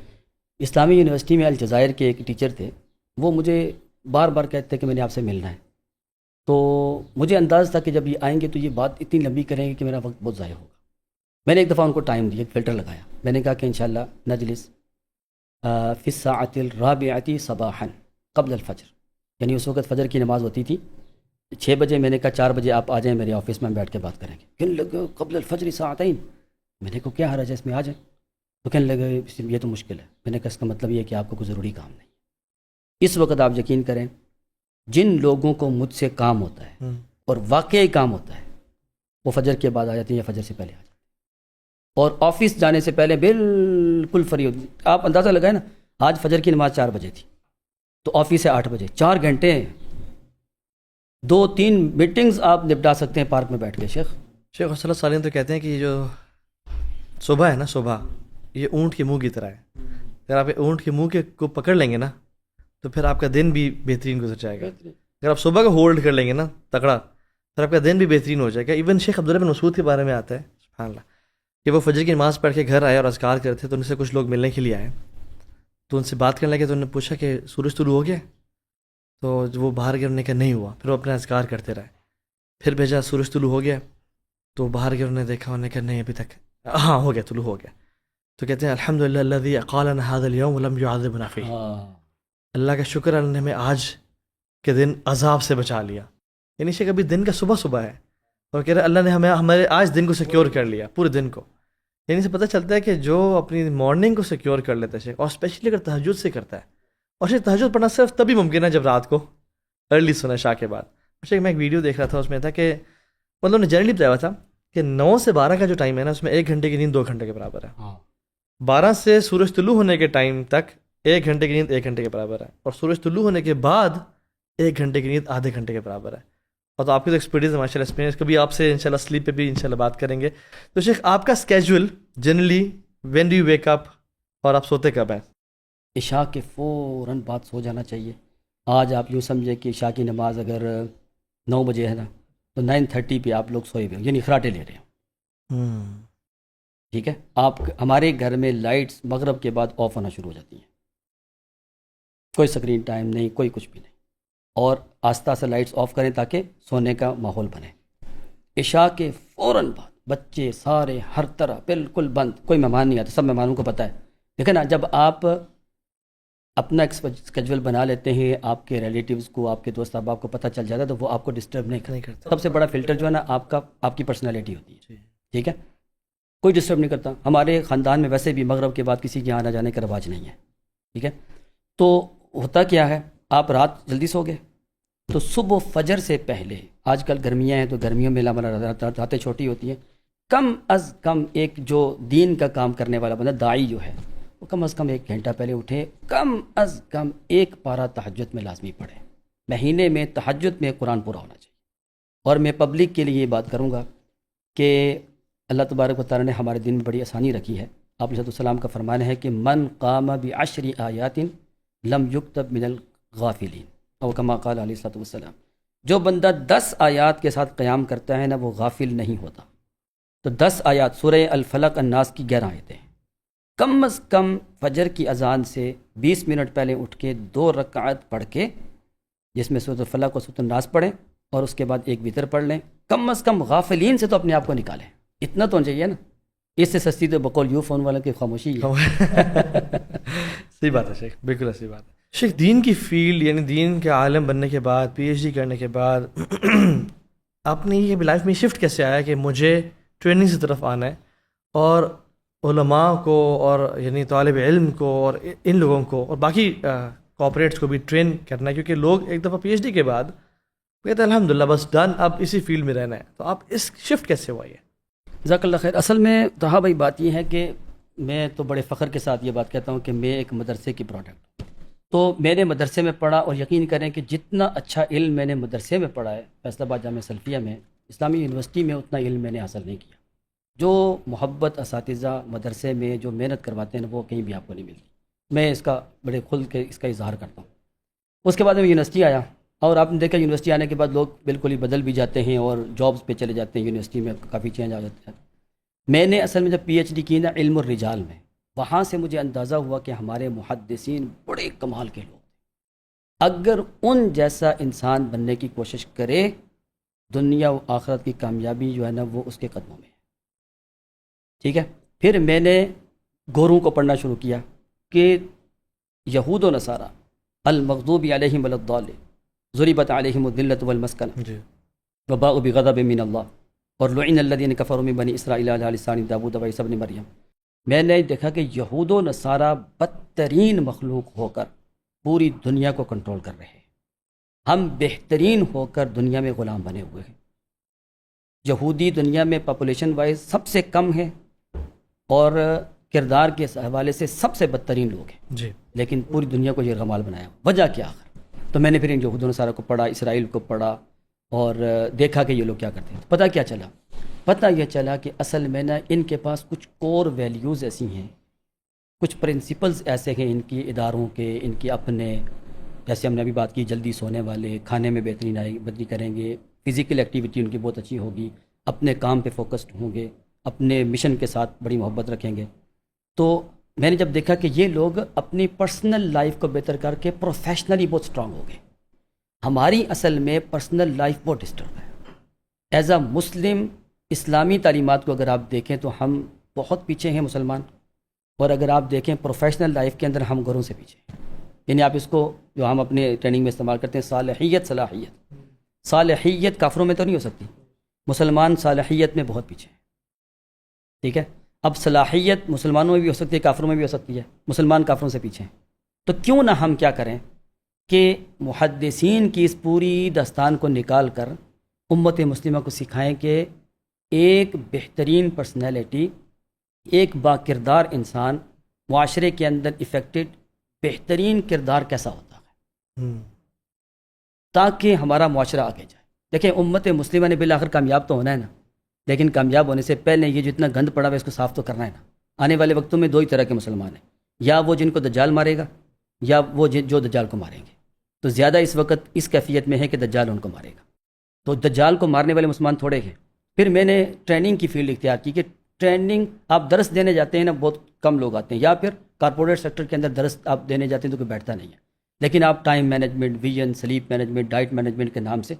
اسلامی یونیورسٹی میں الجزائر کے ایک ٹیچر تھے, وہ مجھے بار بار کہتے کہ میں نے آپ سے ملنا ہے. تو مجھے انداز تھا کہ جب یہ آئیں گے تو یہ بات اتنی لمبی کریں گے کہ میرا وقت بہت ضائع ہوگا. میں نے ایک دفعہ ان کو ٹائم دیا, ایک فلٹر لگایا. میں نے کہا کہ انشاءاللہ نجلس فی الساعۃ الرابعۃ صباحا قبل الفجر, یعنی اس وقت فجر کی نماز ہوتی تھی 6 بجے. میں نے کہا 4 بجے آپ آ جائیں میرے آفس میں, ہم بیٹھ کے بات کریں گے. کہنے لگے قبل الفجر ساعتین. میں نے کہا کیا حرج ہے اس میں, آ جائیں. تو کہنے لگے یہ تو مشکل ہے. میں نے کہا اس کا مطلب یہ ہے کہ آپ کو کوئی ضروری کام نہیں. اس وقت آپ یقین کریں, جن لوگوں کو مجھ سے کام ہوتا ہے اور واقعی کام ہوتا ہے, وہ فجر کے بعد آ جاتے ہیں یا فجر سے پہلے آ جاتے ہیں, اور آفس جانے سے پہلے بالکل فری ہوتی. آپ اندازہ لگائیں نا, آج فجر کی نماز 4 بجے تھی تو آفس سے 8 بجے 4 گھنٹے 2-3 میٹنگز آپ نپٹا سکتے ہیں پارک میں بیٹھ کے. شیخ صلی اللہ علیہ وسلم تو کہتے ہیں کہ یہ جو صبح ہے نا, صبح یہ اونٹ کے منہ کی طرح ہے. اگر آپ اونٹ کے منہ کو پکڑ لیں گے نا تو پھر آپ کا دن بھی بہترین گزر جائے گا. اگر آپ صبح کا ہولڈ کر لیں گے نا تکڑا, پھر آپ کا دن بھی بہترین ہو جائے گا. ایون شیخ عبداللہ بن مسعود کے بارے میں آتا ہے سبحان اللہ کہ وہ فجر کی نماز پڑھ کے گھر آئے اور اذکار کرتے, تو ان سے کچھ لوگ ملنے کے لیے آئے. تو ان سے بات کرنے لگے تو انہوں نے پوچھا کہ سورج طلوع ہو گیا؟ تو وہ باہر گئے, انہوں نے کہا نہیں ہوا. پھر وہ اپنا اذکار کرتے رہے. پھر بھیجا سورج طلوع ہو گیا, تو باہر گئے, انہوں نے دیکھا, انہوں نے کہا نہیں ابھی تک, ہاں ہو گیا, طلوع ہو گیا. تو کہتے ہیں الحمدللہ الذی اقالنا هذا اليوم ولم يعذبنا فيه. اللہ کا شکر اللہ نے ہمیں آج کے دن عذاب سے بچا لیا. یعنی شیخ ابھی دن کا صبح ہے اور کہہ رہے اللہ نے ہمیں ہمارے آج دن کو سیکیور کر لیا, پورے دن کو. یعنی سے پتہ چلتا ہے کہ جو اپنی مارننگ کو سیکیور کر لیتا ہے شیخ, اور اسپیشلی اگر تہجد سے کرتا ہے, اور شیخ تہجد پڑھنا صرف تبھی ممکن ہے جب رات کو ارلی سنا عشاء کے بعد. شیخ میں ایک ویڈیو دیکھ رہا تھا, اس میں تھا کہ مطلب نے جنرلی بتایا ہوا تھا کہ 9 سے 12 کا جو ٹائم ہے نا, اس میں 1 گھنٹے کی نیند 2 گھنٹے کے برابر ہے. 12 سے سورج طلوع ہونے کے ٹائم تک 1 گھنٹے کی نیند 1 گھنٹے کے برابر ہے, اور سورج طلوع ہونے کے بعد 1 گھنٹے کی نیند آدھے گھنٹے کے برابر ہے. اور تو آپ کی تو ایکسپرٹیز ہے ماشاء اللہ ایکسپیرینس, کبھی آپ سے انشاءاللہ سلیپ پہ بھی انشاءاللہ بات کریں گے. تو شیخ آپ کا schedule generally when do you wake up, اور آپ سوتے کب ہیں؟ عشاء کے فوراً بعد سو جانا چاہیے. آج آپ یوں سمجھے کہ عشاء کی نماز اگر 9 بجے ہے نا تو 9:30 پہ آپ لوگ سوئے ہوئے, یعنی خراٹے لے رہے ہیں. ٹھیک ہے, آپ ہمارے گھر میں لائٹس مغرب کے بعد آف ہونا شروع ہو جاتی ہیں, کوئی اسکرین ٹائم نہیں, کوئی کچھ بھی نہیں, اور آہستہ آہستہ لائٹس آف کریں تاکہ سونے کا ماحول بنے. عشاء کے فوراً بعد بچے سارے ہر طرح بالکل بند, کوئی مہمان نہیں آتا, سب مہمانوں کو پتہ ہے. دیکھیں نا, جب آپ اپنا اسکیجول بنا لیتے ہیں, آپ کے ریلیٹیوز کو, آپ کے دوست احباب کو پتہ چل جاتا ہے, تو وہ آپ کو ڈسٹرب نہیں کرتا. سب سے بڑا فلٹر جو ہے نا آپ کی پرسنالٹی ہوتی ہے. ٹھیک ہے, کوئی ڈسٹرب نہیں کرتا. ہمارے خاندان میں ویسے بھی مغرب کے بعد کسی کے یہاں آنا جانے کا رواج نہیں ہے. ٹھیک ہے, تو ہوتا کیا ہے, آپ رات جلدی سو گئے تو صبح فجر سے پہلے, آج کل گرمیاں ہیں تو گرمیوں میں راتیں چھوٹی ہوتی ہیں, کم از کم ایک جو دین کا کام کرنے والا بندہ داعی جو ہے وہ کم از کم 1 گھنٹہ پہلے اٹھے, کم از کم 1 پارہ تہجد میں لازمی پڑھے. مہینے میں تہجد میں قرآن پورا ہونا چاہیے. اور میں پبلک کے لیے یہ بات کروں گا کہ اللہ تبارک و تعالیٰ نے ہمارے دن میں بڑی آسانی رکھی ہے. آپ علیہ السلام کا فرمان ہے کہ من قام ب10 آیات لم یکتب من الغافلین, او کما قال علیہ السلام, جو بندہ 10 آیات کے ساتھ قیام کرتا ہے نا وہ غافل نہیں ہوتا. تو 10 آیات سورہ الفلق الناس کی 11 آیتیں, کم از کم فجر کی اذان سے 20 منٹ پہلے اٹھ کے 2 رکعت پڑھ کے, جس میں سورۃ الفلق اور سورۃ الناس پڑھیں, اور اس کے بعد ایک وطر پڑھ لیں. کم از کم غافلین سے تو اپنے آپ کو نکالیں. اتنا تو چاہیے نا. اس سے سستی تو بقول یو فون والوں کی خاموشی ہے. صحیح بات ہے شیخ, بالکل صحیح بات ہے شیخ. دین کی فیلڈ یعنی دین کے عالم بننے کے بعد, پی ایچ ڈی کرنے کے بعد, آپ نے یہ لائف میں شفٹ کیسے آیا کہ مجھے ٹریننگ کی طرف آنا ہے, اور علماء کو اور یعنی طالب علم کو اور ان لوگوں کو اور باقی کارپوریٹس کو بھی ٹرین کرنا ہے, کیونکہ لوگ ایک دفعہ پی ایچ ڈی کے بعد کہتے ہیں الحمدللہ بس ڈن, اب اسی فیلڈ میں رہنا ہے. تو آپ اس شفٹ کیسے ہوا یہ؟ جزاک اللہ خیر. اصل میں طہا بھائی بات یہ ہے کہ میں تو بڑے فخر کے ساتھ یہ بات کہتا ہوں کہ میں ایک مدرسے کی پروڈکٹ. تو میں نے مدرسے میں پڑھا, اور یقین کریں کہ جتنا اچھا علم میں نے مدرسے میں پڑھا ہے فیصل آباد جامعہ سلفیہ میں, اسلامی یونیورسٹی میں اتنا علم میں نے حاصل نہیں کیا. جو محبت اساتذہ مدرسے میں جو محنت کرواتے ہیں وہ کہیں بھی آپ کو نہیں ملتی. میں اس کا بڑے کھل کے اس کا اظہار کرتا ہوں. اس کے بعد میں یونیورسٹی آیا, اور آپ نے دیکھا یونیورسٹی آنے کے بعد لوگ بالکل ہی بدل بھی جاتے ہیں اور جابس پہ چلے جاتے ہیں. یونیورسٹی میں کافی چینج آ جاتا ہے. میں نے اصل میں جب پی ایچ ڈی کی نا علم الرجال میں, وہاں سے مجھے اندازہ ہوا کہ ہمارے محدثین بڑے کمال کے لوگ. اگر ان جیسا انسان بننے کی کوشش کرے, دنیا و آخرت کی کامیابی جو ہے نا وہ اس کے قدموں میں ہے. ٹھیک ہے. پھر میں نے گوروں کو پڑھنا شروع کیا کہ یہود و نصارہ المغضوب علیہم ولا الضالین ضربت علیہم الذلۃ والمسکنہ وباءوا بغضب من اللہ اور لعن الذین کفروا من بنی اسرائیل علی لسان داؤد وعیسی ابن مریم. میں نے دیکھا کہ یہود و نصارہ بدترین مخلوق ہو کر پوری دنیا کو کنٹرول کر رہے ہیں. ہم بہترین ہو کر دنیا میں غلام بنے ہوئے ہیں. یہودی دنیا میں پاپولیشن وائز سب سے کم ہے اور کردار کے حوالے سے سب سے بدترین لوگ ہیں جی, لیکن پوری دنیا کو یرغمال بنایا. وجہ کیا آخر؟ تو میں نے پھر ان یہود و نصارہ کو پڑھا, اسرائیل کو پڑھا, اور دیکھا کہ یہ لوگ کیا کرتے ہیں. پتہ کیا چلا؟ پتہ یہ چلا کہ اصل میں نا ان کے پاس کچھ کور ویلیوز ایسی ہیں, کچھ پرنسپلز ایسے ہیں ان کی اداروں کے, ان کے اپنے, جیسے ہم نے ابھی بات کی جلدی سونے والے, کھانے میں بہتری کریں گے, فزیکل ایکٹیویٹی ان کی بہت اچھی ہوگی, اپنے کام پہ فوکسڈ ہوں گے, اپنے مشن کے ساتھ بڑی محبت رکھیں گے. تو میں نے جب دیکھا کہ یہ لوگ اپنی پرسنل لائف کو بہتر کر کے پروفیشنلی بہت سٹرانگ ہو گئے. ہماری اصل میں پرسنل لائف بہت ڈسٹرب ہے. ایز اے مسلم اسلامی تعلیمات کو اگر آپ دیکھیں تو ہم بہت پیچھے ہیں مسلمان, اور اگر آپ دیکھیں پروفیشنل لائف کے اندر ہم گھروں سے پیچھے ہیں. یعنی آپ اس کو جو ہم اپنے ٹریننگ میں استعمال کرتے ہیں صلاحیت. صلاحیت کافروں میں تو نہیں ہو سکتی, مسلمان صلاحیت میں بہت پیچھے ہیں. ٹھیک ہے. اب صلاحیت مسلمانوں میں بھی ہو سکتی ہے, کافروں میں بھی ہو سکتی ہے, مسلمان کافروں سے پیچھے ہیں. تو کیوں نہ ہم کیا کریں کہ محدثین کی اس پوری داستان کو نکال کر امت مسلمہ کو سکھائیں کہ ایک بہترین پرسنالٹی, ایک با کردار انسان معاشرے کے اندر افیکٹڈ بہترین کردار کیسا ہوتا ہے, تاکہ ہمارا معاشرہ آگے جائے. دیکھیں امت مسلمہ نے بالآخر کامیاب تو ہونا ہے نا, لیکن کامیاب ہونے سے پہلے یہ جو اتنا گند پڑا ہوا ہے اس کو صاف تو کرنا ہے نا. آنے والے وقتوں میں دو ہی طرح کے مسلمان ہیں, یا وہ جن کو دجال مارے گا, یا وہ جو دجال کو ماریں گے. تو زیادہ اس وقت اس کیفیت میں ہے کہ دجال ان کو مارے گا. تو دجال کو مارنے والے مسلمان تھوڑے ہیں. پھر میں نے ٹریننگ کی فیلڈ اختیار کی کہ ٹریننگ آپ درس دینے جاتے ہیں نا, بہت کم لوگ آتے ہیں, یا پھر کارپوریٹ سیکٹر کے اندر درس آپ دینے جاتے ہیں تو کوئی بیٹھتا نہیں ہے. لیکن آپ time management, vision, slip management, diet management کے نام سے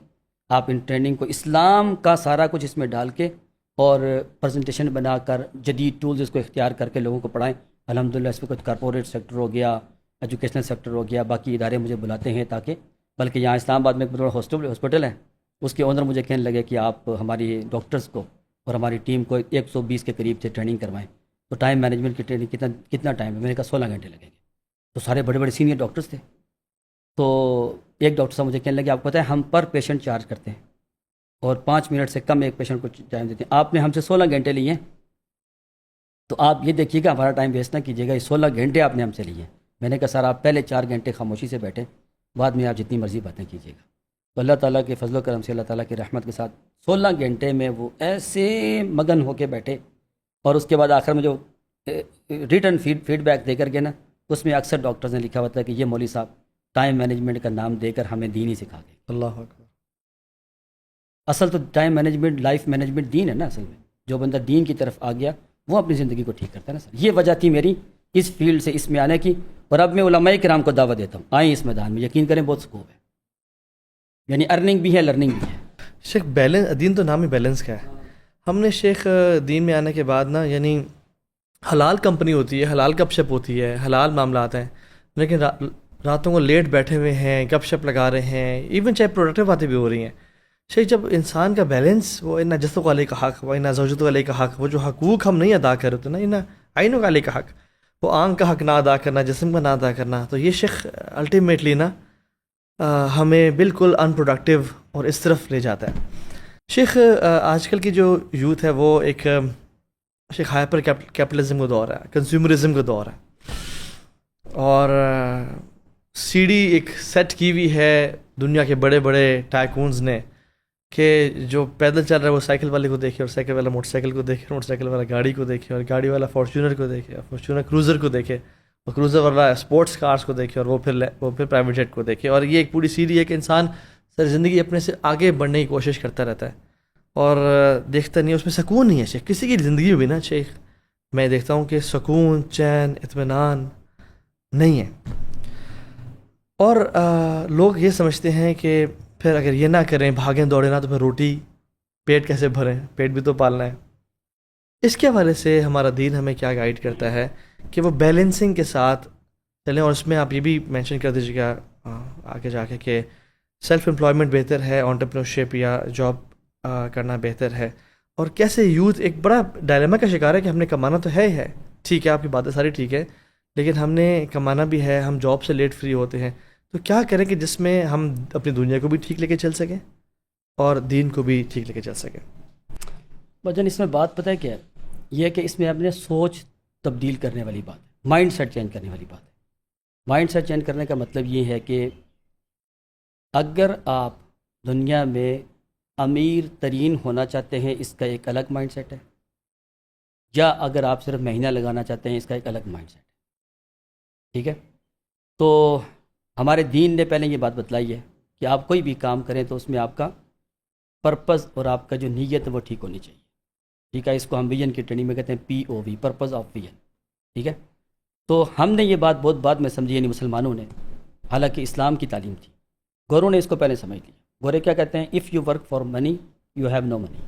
آپ ان ٹریننگ کو اسلام کا سارا کچھ اس میں ڈال کے اور پریزنٹیشن بنا کر جدید ٹولز اس کو اختیار کر کے لوگوں کو پڑھائیں. الحمدللہ اس میں کچھ کارپوریٹ سیکٹر ہو گیا, ایجوکیشنل سیکٹر ہو گیا, باقی ادارے مجھے بلاتے ہیں تاکہ, بلکہ یہاں اسلام آباد میں ایک بڑا ہاسپٹل ہے, اس کے اونر مجھے کہنے لگے کہ آپ ہماری ڈاکٹرز کو اور ہماری ٹیم کو 120 کے قریب سے ٹریننگ کروائیں. تو ٹائم مینجمنٹ کی ٹریننگ کتنا ٹائم ہے؟ میں نے کہا 16 گھنٹے لگیں گے. تو سارے بڑے بڑے سینئر ڈاکٹرز تھے. تو ایک ڈاکٹر صاحب مجھے کہنے لگے آپ کو پتہ ہے ہم پر پیشنٹ چارج کرتے ہیں اور 5 منٹ سے کم ایک پیشنٹ کو ٹائم دیتے ہیں. آپ نے ہم سے 16 گھنٹے لیے ہیں, تو آپ یہ دیکھیے گا ہمارا ٹائم ویسٹ نہ کیجیے گا. یہ 16 گھنٹے آپ نے ہم سے لیے ہیں. میں نے کہا سر آپ پہلے 4 گھنٹے خاموشی سے بیٹھیں, بعد میں آپ جتنی مرضی باتیں کیجیے گا. تو اللہ تعالیٰ کے فضل و کرم سے, اللہ تعالیٰ کی رحمت کے ساتھ 16 گھنٹے میں وہ ایسے مگن ہو کے بیٹھے. اور اس کے بعد آخر میں جو ریٹرن فیڈ بیک دے کر کے نا, اس میں اکثر ڈاکٹرز نے لکھا ہوتا ہے کہ یہ مولوی صاحب ٹائم مینجمنٹ کا نام دے کر ہمیں دین ہی سکھا گئے. اللہ اکبر. اصل تو ٹائم مینجمنٹ, لائف مینجمنٹ دین ہے نا. اصل میں جو بندہ دین کی طرف آ گیا وہ اپنی زندگی کو ٹھیک کرتا ہے نا سر. یہ وجہ تھی میری اس فیلڈ سے اس میں آنے کی. اور اب میں علماء کرام کو دعوت دیتا ہوں, آئیں اس میدان میں, یقین کریں بہت سکوپ ہے. یعنی ارننگ بھی ہے, لرننگ بھی ہے. شیخ بیلنس، دین تو نام ہی بیلنس کا ہے. ہم نے شیخ دین میں آنے کے بعد نا، یعنی حلال کمپنی ہوتی ہے، حلال گپ شپ ہوتی ہے، حلال معاملات ہیں، لیکن راتوں کو لیٹ بیٹھے ہوئے ہیں، گپ شپ لگا رہے ہیں، ایون چاہے پروڈکٹیو باتیں بھی ہو رہی ہیں. شیخ جب انسان کا بیلنس، وہ ان جسد علیہ کا حق، وہ ان زوجت علیہ کا حق، وہ جو حقوق ہم نہیں ادا کر رہے تھے نا، ان عینوں کا علیہ کا حق، وہ آنکھ کا حق نہ ادا کرنا، جسم کا نہ ادا کرنا، تو یہ شیخ الٹیمیٹلی نا ہمیں بالکل ان پروڈکٹیو اور اس طرف لے جاتا ہے. شیخ آج کل کی جو یوتھ ہے وہ ایک شیخ ہائپر کیپٹلزم کا دور ہے، کنزیومرزم کا دور ہے، اور سی ڈی ایک سیٹ کی ہوئی ہے دنیا کے بڑے بڑے ٹائکونز نے کہ جو پیدل چل رہا ہے وہ سائیکل والے کو دیکھے، اور سائیکل والا موٹر سائیکل کو دیکھے، موٹر سائیکل والا گاڑی کو دیکھے، اور گاڑی والا فارچونر کو دیکھے، اور فارچونر کروزر کو دیکھے، اور کروزر والا اسپورٹس کارز کو دیکھے، اور وہ پھر پرائیویٹ جیٹ کو دیکھے. اور یہ ایک پوری سیری ہے کہ انسان سر زندگی اپنے سے آگے بڑھنے کی کوشش کرتا رہتا ہے اور دیکھتا نہیں، اس میں سکون نہیں ہے. شیخ کسی کی زندگی میں بھی نا شیخ میں دیکھتا ہوں کہ سکون، چین، اطمینان نہیں ہے. اور لوگ یہ سمجھتے ہیں کہ پھر اگر یہ نہ کریں، بھاگیں دوڑیں نہ، تو پھر روٹی پیٹ کیسے بھریں، پیٹ بھی تو پالنا ہے. اس کے حوالے سے ہمارا دین ہمیں کیا گائیڈ کرتا ہے کہ وہ بیلنسنگ کے ساتھ چلیں. اور اس میں آپ یہ بھی مینشن کر دیجیے گا آگے جا کے کہ سیلف امپلائمنٹ بہتر ہے، انٹرپرینورشپ یا جاب کرنا بہتر ہے، اور کیسے یوتھ ایک بڑا ڈائلیما کا شکار ہے کہ ہم نے کمانا تو ہے ٹھیک ہے، آپ کی باتیں ساری ٹھیک ہے، لیکن ہم نے کمانا بھی ہے، ہم جاب سے لیٹ فری ہوتے ہیں، تو کیا کریں کہ جس میں ہم اپنی دنیا کو بھی ٹھیک لے کے چل سکیں اور دین کو بھی ٹھیک لے کے چل سکیں. بھجن اس میں بات پتہ ہے کیا ہے؟ یہ ہے کہ اس میں اپنے سوچ تبدیل کرنے والی بات ہے، مائنڈ سیٹ چینج کرنے والی بات ہے. مائنڈ سیٹ چینج کرنے کا مطلب یہ ہے کہ اگر آپ دنیا میں امیر ترین ہونا چاہتے ہیں، اس کا ایک الگ مائنڈ سیٹ ہے، یا اگر آپ صرف مہینہ لگانا چاہتے ہیں، اس کا ایک الگ مائنڈ سیٹ ہے. ٹھیک ہے؟ تو ہمارے دین نے پہلے یہ بات بتلائی ہے کہ آپ کوئی بھی کام کریں تو اس میں آپ کا پرپز اور آپ کا جو نیت ہے وہ ٹھیک ہونی چاہیے. ٹھیک ہے؟ اس کو ہم ویژن کی ٹریننگ میں کہتے ہیں POV، پرپز آف ویژن. ٹھیک ہے؟ تو ہم نے یہ بات بہت بعد میں سمجھی، یعنی مسلمانوں نے، حالانکہ اسلام کی تعلیم تھی. گوروں نے اس کو پہلے سمجھ لیا. گورے کیا کہتے ہیں؟ If you work for money you have no money,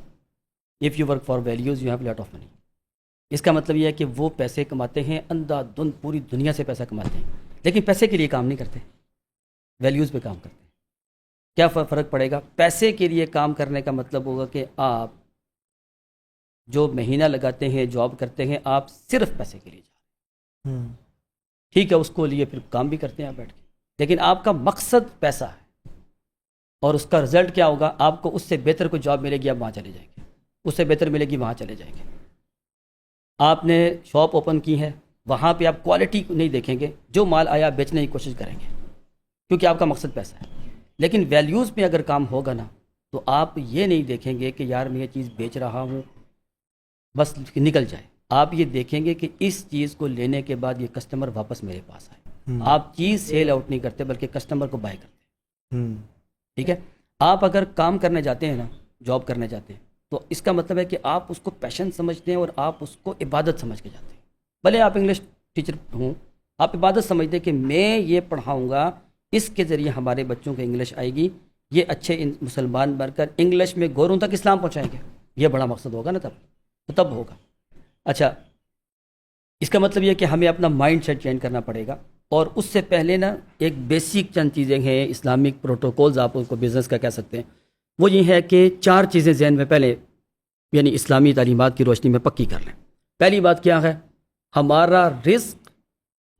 if you work for values you have lot of money. اس کا مطلب یہ ہے کہ وہ پیسے کماتے ہیں، اندھا دھند پوری دنیا سے پیسہ کماتے ہیں، لیکن پیسے کے لیے کام نہیں کرتے، ویلیوز پہ کام کرتے ہیں. کیا فرق پڑے گا؟ پیسے کے لیے کام کرنے کا مطلب ہوگا کہ آپ جو مہینہ لگاتے ہیں، جاب کرتے ہیں، آپ صرف پیسے کے لیے جا رہے ہیں. ٹھیک ہے، اس کو لیے پھر کام بھی کرتے ہیں آپ بیٹھ کے، لیکن آپ کا مقصد پیسہ ہے، اور اس کا رزلٹ کیا ہوگا؟ آپ کو اس سے بہتر کوئی جاب ملے گی، آپ وہاں چلے جائیں گے، اس سے بہتر ملے گی، وہاں چلے جائیں گے. آپ نے شاپ اوپن کی ہے، وہاں پہ آپ کوالٹی نہیں دیکھیں گے، جو مال آیا بیچنے کی کوشش کریں گے، کیونکہ آپ کا مقصد پیسہ ہے. لیکن ویلیوز میں اگر کام ہوگا نا، تو آپ یہ نہیں دیکھیں گے کہ یار میں یہ چیز بیچ رہا ہوں بس نکل جائے. آپ یہ دیکھیں گے کہ اس چیز کو لینے کے بعد یہ کسٹمر واپس میرے پاس آئے. آپ چیز سیل آؤٹ نہیں کرتے بلکہ کسٹمر کو بائی کرتے ہیں. ٹھیک ہے؟ آپ اگر کام کرنے جاتے ہیں نا، جاب کرنے جاتے ہیں، تو اس کا مطلب ہے کہ آپ اس کو پیشن سمجھتے ہیں اور آپ اس کو عبادت سمجھ کے جاتے ہیں. بھلے آپ انگلش ٹیچر ہوں، آپ عبادت سمجھتے ہیں کہ میں یہ پڑھاؤں گا، اس کے ذریعے ہمارے بچوں کو انگلش آئے گی، یہ اچھے مسلمان بن کر انگلش میں گوروں تک اسلام پہنچائیں گے. یہ بڑا مقصد ہوگا نا، تب ہوگا. اچھا، اس کا مطلب یہ کہ ہمیں اپنا مائنڈ سیٹ چینج کرنا پڑے گا. اور اس سے پہلے نا ایک بیسک چند چیزیں ہیں، اسلامک پروٹوکولز آپ اس کو بزنس کا کہہ سکتے ہیں. وہ یہ ہے کہ 4 چیزیں ذہن میں پہلے یعنی اسلامی تعلیمات کی روشنی میں پکی کر لیں. پہلی بات کیا ہے؟ ہمارا رزق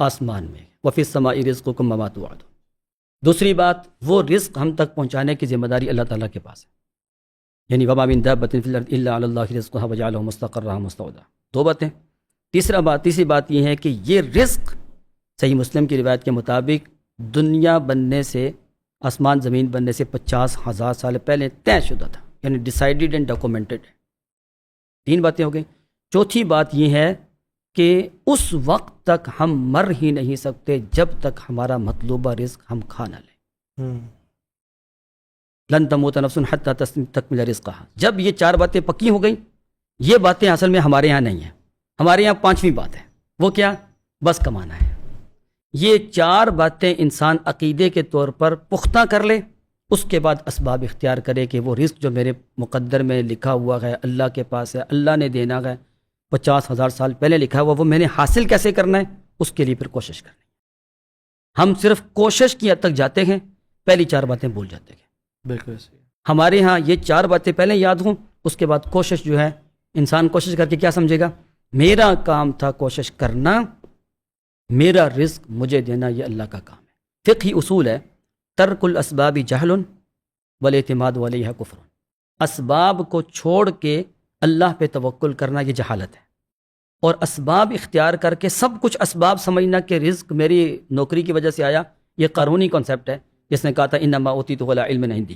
آسمان میں، وفی السماء رزقکم وما توعدون. دوسری بات، وہ رزق ہم تک پہنچانے کی ذمہ داری اللہ تعالیٰ کے پاس ہے، یعنی وما من دابۃ فی الارض الا علی اللہ رزقها وجعلہ مستقرها مستودعا. 2 باتیں. تیسری بات یہ ہے کہ یہ رزق صحیح مسلم کی روایت کے مطابق دنیا بننے سے، آسمان زمین بننے سے 50,000 سال پہلے طے شدہ تھا، یعنی ڈیسائیڈڈ اینڈ ڈاکومنٹڈ. 3 باتیں ہو گئیں. چوتھی بات یہ ہے کہ اس وقت تک ہم مر ہی نہیں سکتے جب تک ہمارا مطلوبہ رزق ہم کھا نہ لیں. لن تموت نفس حتی تکمل رزقها. جب یہ 4 باتیں پکی ہو گئیں، یہ باتیں اصل میں ہمارے یہاں نہیں ہیں، ہمارے یہاں 5ویں بات ہے. وہ کیا؟ بس کمانا ہے. یہ 4 باتیں انسان عقیدے کے طور پر پختہ کر لے، اس کے بعد اسباب اختیار کرے کہ وہ رزق جو میرے مقدر میں لکھا ہوا ہے، اللہ کے پاس ہے، اللہ نے دینا ہے، 50,000 سال پہلے لکھا ہوا، وہ میں نے حاصل کیسے کرنا ہے، اس کے لیے پھر کوشش کرنی ہے۔ ہم صرف کوشش کی حد تک جاتے ہیں، پہلی 4 باتیں بھول جاتے ہیں۔ بالکل صحیح۔ ہمارے ہاں یہ 4 باتیں پہلے یاد ہوں، اس کے بعد کوشش جو ہے، انسان کوشش کر کے کیا سمجھے گا، میرا کام تھا کوشش کرنا، میرا رزق مجھے دینا یہ اللہ کا کام ہے۔ فقہی اصول ہے، ترک الاسباب جہل والاعتماد علیہا کفر۔ اسباب کو چھوڑ کے اللہ پہ توکل کرنا یہ جہالت ہے، اور اسباب اختیار کر کے سب کچھ اسباب سمجھنا کہ رزق میری نوکری کی وجہ سے آیا، یہ قارونی کانسیپٹ ہے، جس نے کہا تھا انما اوتیتہ علی علم عندی،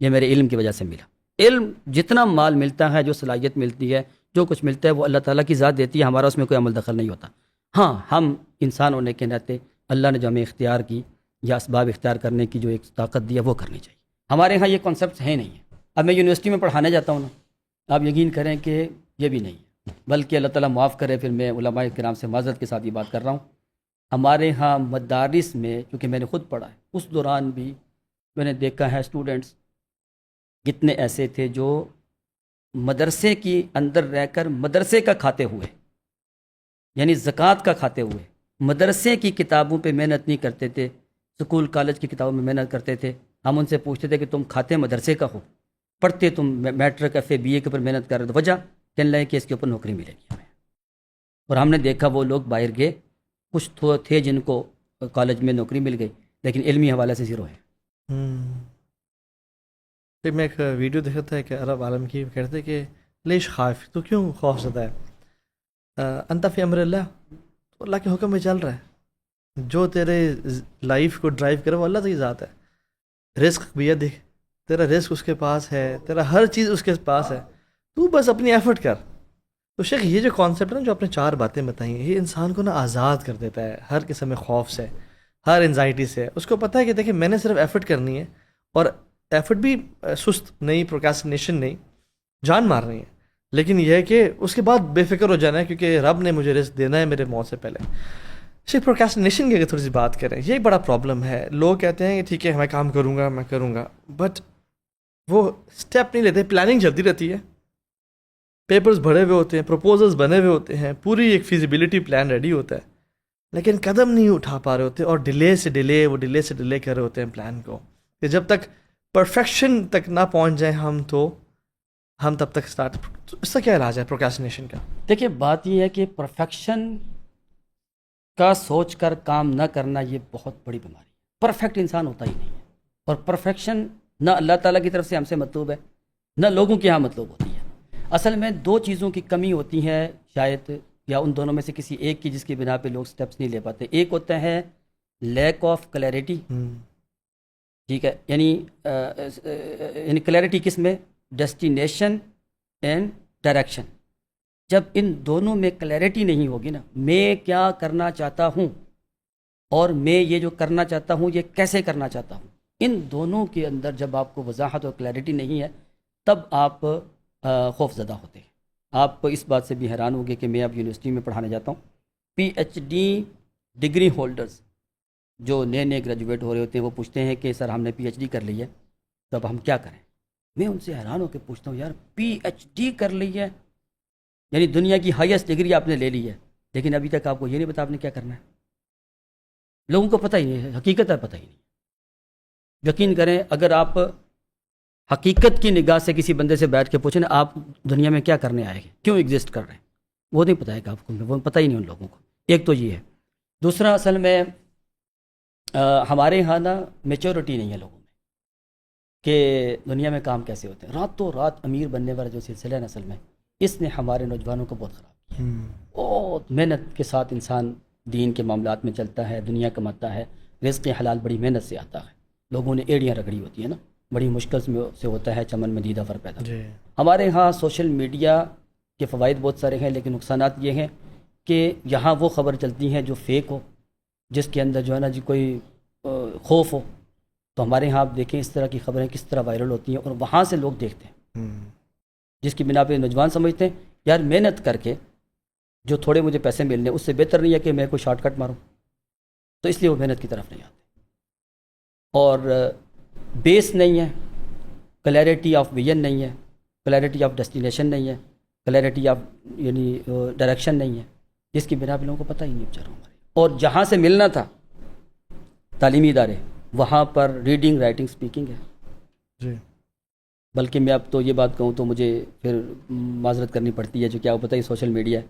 یہ میرے علم کی وجہ سے ملا۔ علم، جتنا مال ملتا ہے، جو صلاحیت ملتی ہے، جو کچھ ملتا ہے، وہ اللہ تعالیٰ کی ذات دیتی ہے، ہمارا اس میں کوئی عمل دخل نہیں ہوتا۔ ہاں، ہم انسان ہونے کے ناطے اللہ نے جو ہمیں اختیار کی یا اسباب اختیار کرنے کی جو ایک طاقت دی ہے، وہ کرنی چاہیے۔ ہمارے ہاں یہ کانسیپٹس ہیں نہیں ہیں۔ اب میں یونیورسٹی میں پڑھانے جاتا ہوں نا، آپ یقین کریں کہ یہ بھی نہیں ہے، بلکہ اللہ تعالیٰ معاف کرے، پھر میں علماء کرام سے معذرت کے ساتھ یہ بات کر رہا ہوں، ہمارے ہاں مدارس میں، کیونکہ میں نے خود پڑھا ہے، اس دوران بھی میں نے دیکھا ہے اسٹوڈنٹس کتنے ایسے تھے جو مدرسے کی اندر رہ کر مدرسے کا کھاتے ہوئے، یعنی زکوٰۃ کا کھاتے ہوئے، مدرسے کی کتابوں پہ محنت نہیں کرتے تھے، اسکول کالج کی کتابوں میں محنت کرتے تھے۔ ہم ان سے پوچھتے تھے کہ تم کھاتے مدرسے کا ہو، پڑھتے تم میٹرک ایف اے بی اے کے اوپر محنت کر رہے، تو وجہ کہنے لگے کہ اس کے اوپر نوکری ملے گی ہمیں۔ اور ہم نے دیکھا وہ لوگ باہر گئے، کچھ تھے جن کو کالج میں نوکری مل گئی، لیکن علمی حوالے سے زیرو ہے۔ پھر میں ایک ویڈیو دیکھا تھا کہ عرب عالم کی، کہتے کہ لیش خائف، تو کیوں خوف زدہ ہے، انت فی امر اللہ، تو اللہ کے حکم میں چل رہا ہے، جو تیرے لائف کو ڈرائیو کرے وہ اللہ کی ذات ہے، رزق بھی دیکھ، تیرا رزق اس کے پاس ہے، تیرا ہر چیز اس کے پاس ہے، تو بس اپنی ایفرٹ کر۔ تو شیخ یہ جو کانسیپٹ ہے نا، جو آپ نے 4 باتیں بتائی ہیں، یہ انسان کو نا آزاد کر دیتا ہے ہر قسم میں خوف سے، ہر انزائٹی سے۔ اس کو پتہ ہے کہ دیکھیں میں نے صرف ایفرٹ کرنی ہے، اور ایفرٹ بھی سست نہیں، پروکاسٹینیشن نہیں، جان مارنی ہے، لیکن یہ ہے کہ اس کے بعد بے فکر ہو جانا ہے، کیونکہ رب نے مجھے رزق دینا ہے میرے موت سے پہلے۔ صرف پروکاسٹینیشن کی اگر تھوڑی سی بات کریں، یہ بڑا پرابلم ہے۔ لوگ کہتے ہیں کہ ٹھیک ہے میں کام کروں گا، بٹ وہ اسٹیپ نہیں لیتے، پلاننگ چلتی رہتی ہے، پیپرز بھرے ہوئے ہوتے ہیں، پروپوزلز بنے ہوئے ہوتے ہیں، پوری ایک فیزیبلٹی پلان ریڈی ہوتا ہے، لیکن قدم نہیں اٹھا پا رہے ہوتے، اور ڈیلے سے ڈیلے کر رہے ہوتے ہیں پلان کو، کہ جب تک پرفیکشن تک نہ پہنچ جائیں ہم تب تک سٹارٹ۔ اس کا کیا علاج ہے پروکاسٹینیشن کا؟ دیکھیے بات یہ ہے کہ پرفیکشن کا سوچ کر کام نہ کرنا یہ بہت بڑی بیماری ہے۔ پرفیکٹ انسان ہوتا ہی نہیں ہے، اور پرفیکشن نہ اللہ تعالیٰ کی طرف سے ہم سے مطلوب ہے، نہ لوگوں کے یہاں مطلوب ہوتی ہے۔ اصل میں 2 چیزوں کی کمی ہوتی ہے شاید، یا ان دونوں میں سے کسی ایک کی، جس کی بنا پہ لوگ سٹیپس نہیں لے پاتے۔ ایک ہوتا ہے لیک آف کلیئرٹی، ٹھیک ہے، یعنی کلیئرٹی کس میں، ڈیسٹینیشن اینڈ ڈائریکشن۔ جب ان دونوں میں کلیئرٹی نہیں ہوگی نا، میں کیا کرنا چاہتا ہوں اور میں یہ جو کرنا چاہتا ہوں یہ کیسے کرنا چاہتا ہوں، ان دونوں کے اندر جب آپ کو وضاحت اور کلیئرٹی نہیں ہے، تب آپ خوف زدہ ہوتے ہیں۔ آپ اس بات سے بھی حیران ہوگے کہ میں اب یونیورسٹی میں پڑھانے جاتا ہوں، P H D degree holders جو نئے گریجویٹ ہو رہے ہوتے ہیں، وہ پوچھتے ہیں کہ سر ہم نے پی ایچ ڈی کر لی ہے، تو اب ہم کیا کریں؟ میں ان سے حیران ہو کے پوچھتا ہوں، یار پی ایچ ڈی کر لی ہے، یعنی دنیا کی ہائیسٹ ڈگری آپ نے لے لی ہے، لیکن ابھی تک آپ کو یہ نہیں پتا آپ نے کیا کرنا ہے۔ لوگوں کو پتہ ہی نہیں ہے، حقیقت ہے پتہ ہی نہیں۔ یقین کریں، اگر آپ حقیقت کی نگاہ سے کسی بندے سے بیٹھ کے پوچھیں نا، آپ دنیا میں کیا کرنے آئے ہیں، کیوں ایگزسٹ کر رہے ہیں، وہ نہیں پتہ ہے کہ آپ کو، وہ پتہ ہی نہیں ان لوگوں کو۔ ایک تو یہ ہے۔ دوسرا، اصل میں ہمارے یہاں نا میچورٹی نہیں ہے لوگوں میں کہ دنیا میں کام کیسے ہوتے ہیں۔ راتوں رات امیر بننے والا جو سلسلہ ہے اصل میں، اس نے ہمارے نوجوانوں کو بہت خراب کیا۔ بہت محنت کے ساتھ انسان دین کے معاملات میں چلتا ہے، دنیا کماتا ہے، رزق حلال بڑی محنت سے آتا ہے، لوگوں نے ایڑیاں رگڑی ہوتی ہیں نا، بڑی مشکل سے ہوتا ہے چمن میں دیدہ فر پیدا۔ ہمارے ہاں سوشل میڈیا کے فوائد بہت سارے ہیں، لیکن نقصانات یہ ہیں کہ یہاں وہ خبر چلتی ہیں جو فیک ہو، جس کے اندر جو ہے نا جی کوئی خوف ہو۔ تو ہمارے یہاں آپ دیکھیں اس طرح کی خبریں کس طرح وائرل ہوتی ہیں، اور وہاں سے لوگ دیکھتے ہیں، جس کی بنا پہ نوجوان سمجھتے ہیں یار محنت کر کے جو تھوڑے مجھے پیسے ملنے، اس سے بہتر نہیں ہے کہ میں کوئی شارٹ کٹ ماروں، تو اس لیے وہ محنت کی طرف نہیں آتے۔ اور بیس نہیں ہے، کلیئرٹی آف ویژن نہیں ہے، کلیئرٹی آف ڈیسٹینیشن نہیں ہے، کلیئرٹی آف یعنی ڈائریکشن نہیں ہے، جس کی بنا پہ لوگوں کو پتہ ہی نہیں بیچاروں ہمارے. اور جہاں سے ملنا تھا تعلیمی ادارے، وہاں پر ریڈنگ رائٹنگ اسپیکنگ ہے. جی بلکہ میں اب تو یہ بات کہوں تو مجھے پھر معذرت کرنی پڑتی ہے، جو کیا وہ پتہ ہی سوشل میڈیا ہے.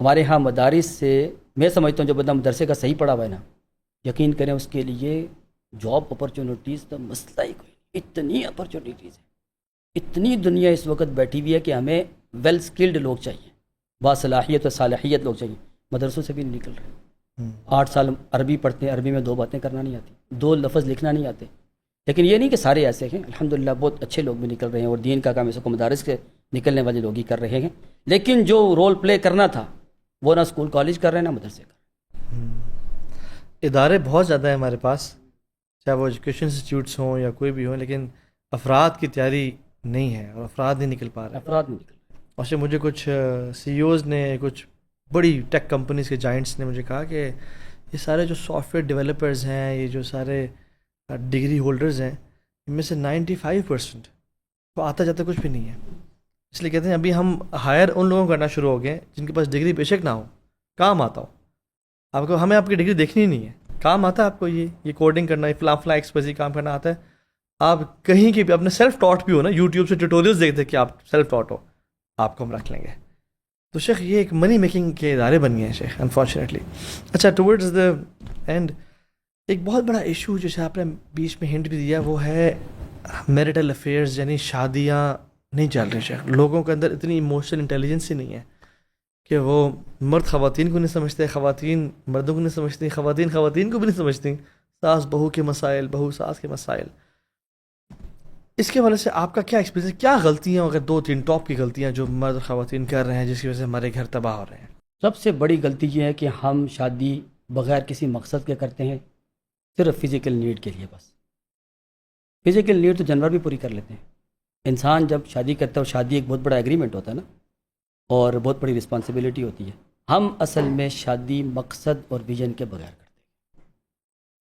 ہمارے ہاں مدارس سے میں سمجھتا ہوں جو بندہ مدرسے کا صحیح پڑھا ہوا ہے نا، یقین کریں اس کے لیے جاب اپرچونیٹیز کا مسئلہ ہی کوئی نہیں. اتنی اپرچونیٹیز ہیں، اتنی دنیا اس وقت بیٹھی ہوئی ہے کہ ہمیں ویل سکلڈ لوگ چاہیے، باصلاحیت و صلاحیت لوگ چاہیے. مدرسوں سے بھی نہیں نکل رہے. 8 سال عربی پڑھتے ہیں، عربی میں 2 باتیں کرنا نہیں آتی، 2 لفظ لکھنا نہیں آتے. لیکن یہ نہیں کہ سارے ایسے ہیں، الحمدللہ بہت اچھے لوگ بھی نکل رہے ہیں، اور دین کا کام اس کو مدارس کے نکلنے والے لوگ ہی کر رہے ہیں. لیکن جو رول پلے کرنا تھا وہ نہ اسکول کالج کر رہے ہیں نہ مدرسے کر. ادارے بہت زیادہ ہیں ہمارے پاس، چاہے وہ ایجوکیشن انسٹیٹیوٹس ہوں یا کوئی بھی ہوں، لیکن افراد کی تیاری نہیں ہے اور افراد نہیں نکل پا رہے. افراد نہیں نکل رہے. اور سے مجھے کچھ سی اوز نے، کچھ بڑی ٹیک کمپنیز کے جائنٹس نے مجھے کہا کہ یہ سارے جو سافٹ ویئر ڈیولپرز ہیں، یہ جو سارے ڈگری ہولڈرز ہیں، ان میں سے 95% تو آتا جاتا کچھ بھی نہیں ہے. اس لیے کہتے ہیں ابھی ہم ہائر ان لوگوں کو کرنا شروع ہو گئے جن کے پاس ڈگری بے شک نہ ہو، کام آتا ہو. آپ کو ہمیں آپ کی ڈگری دیکھنی ہی نہیں ہے، کام آتا ہے آپ کو، یہ کوڈنگ کرنا، یہ فلاں ایکسپرسی کام کرنا آتا ہے. آپ کہیں کے بھی اپنے سیلف ٹاٹ بھی ہو نا، یوٹیوب سے ٹیوٹوریلز دیکھتے کہ آپ سیلف ٹاٹ ہو، آپ کو ہم رکھ لیں گے. تو شیخ یہ ایک منی میکنگ کے ادارے بن گئے ہیں شیخ، انفارچونیٹلی. اچھا، ٹورڈز دا اینڈ ایک بہت بڑا ایشو جیسے آپ نے بیچ میں ہنٹ بھی دیا، وہ ہے میرٹل افیئرز، یعنی شادیاں نہیں چل رہی شیخ. لوگوں کے اندر اتنی ایموشنل انٹیلیجنس ہی نہیں ہے کہ وہ مرد خواتین کو نہیں سمجھتے، خواتین مردوں کو نہیں سمجھتی، خواتین خواتین کو بھی نہیں سمجھتی، ساس بہو کے مسائل، بہو ساس کے مسائل. اس کے حوالے سے آپ کا کیا ایکسپیرینس ہے؟ کیا غلطیاں، اگر 2-3 ٹاپ کی غلطیاں جو مرد خواتین کر رہے ہیں جس کی وجہ سے ہمارے گھر تباہ ہو رہے ہیں؟ سب سے بڑی غلطی یہ ہے کہ ہم شادی بغیر کسی مقصد کے کرتے ہیں، صرف فزیکل نیڈ کے لیے. بس فزیکل نیڈ تو جانور بھی پوری کر لیتے ہیں. انسان جب شادی کرتا ہے، اور شادی ایک بہت بڑا ایگریمنٹ ہوتا ہے نا، اور بہت بڑی رسپانسبلٹی ہوتی ہے. ہم اصل میں شادی مقصد اور ویژن کے بغیر کرتے ہیں.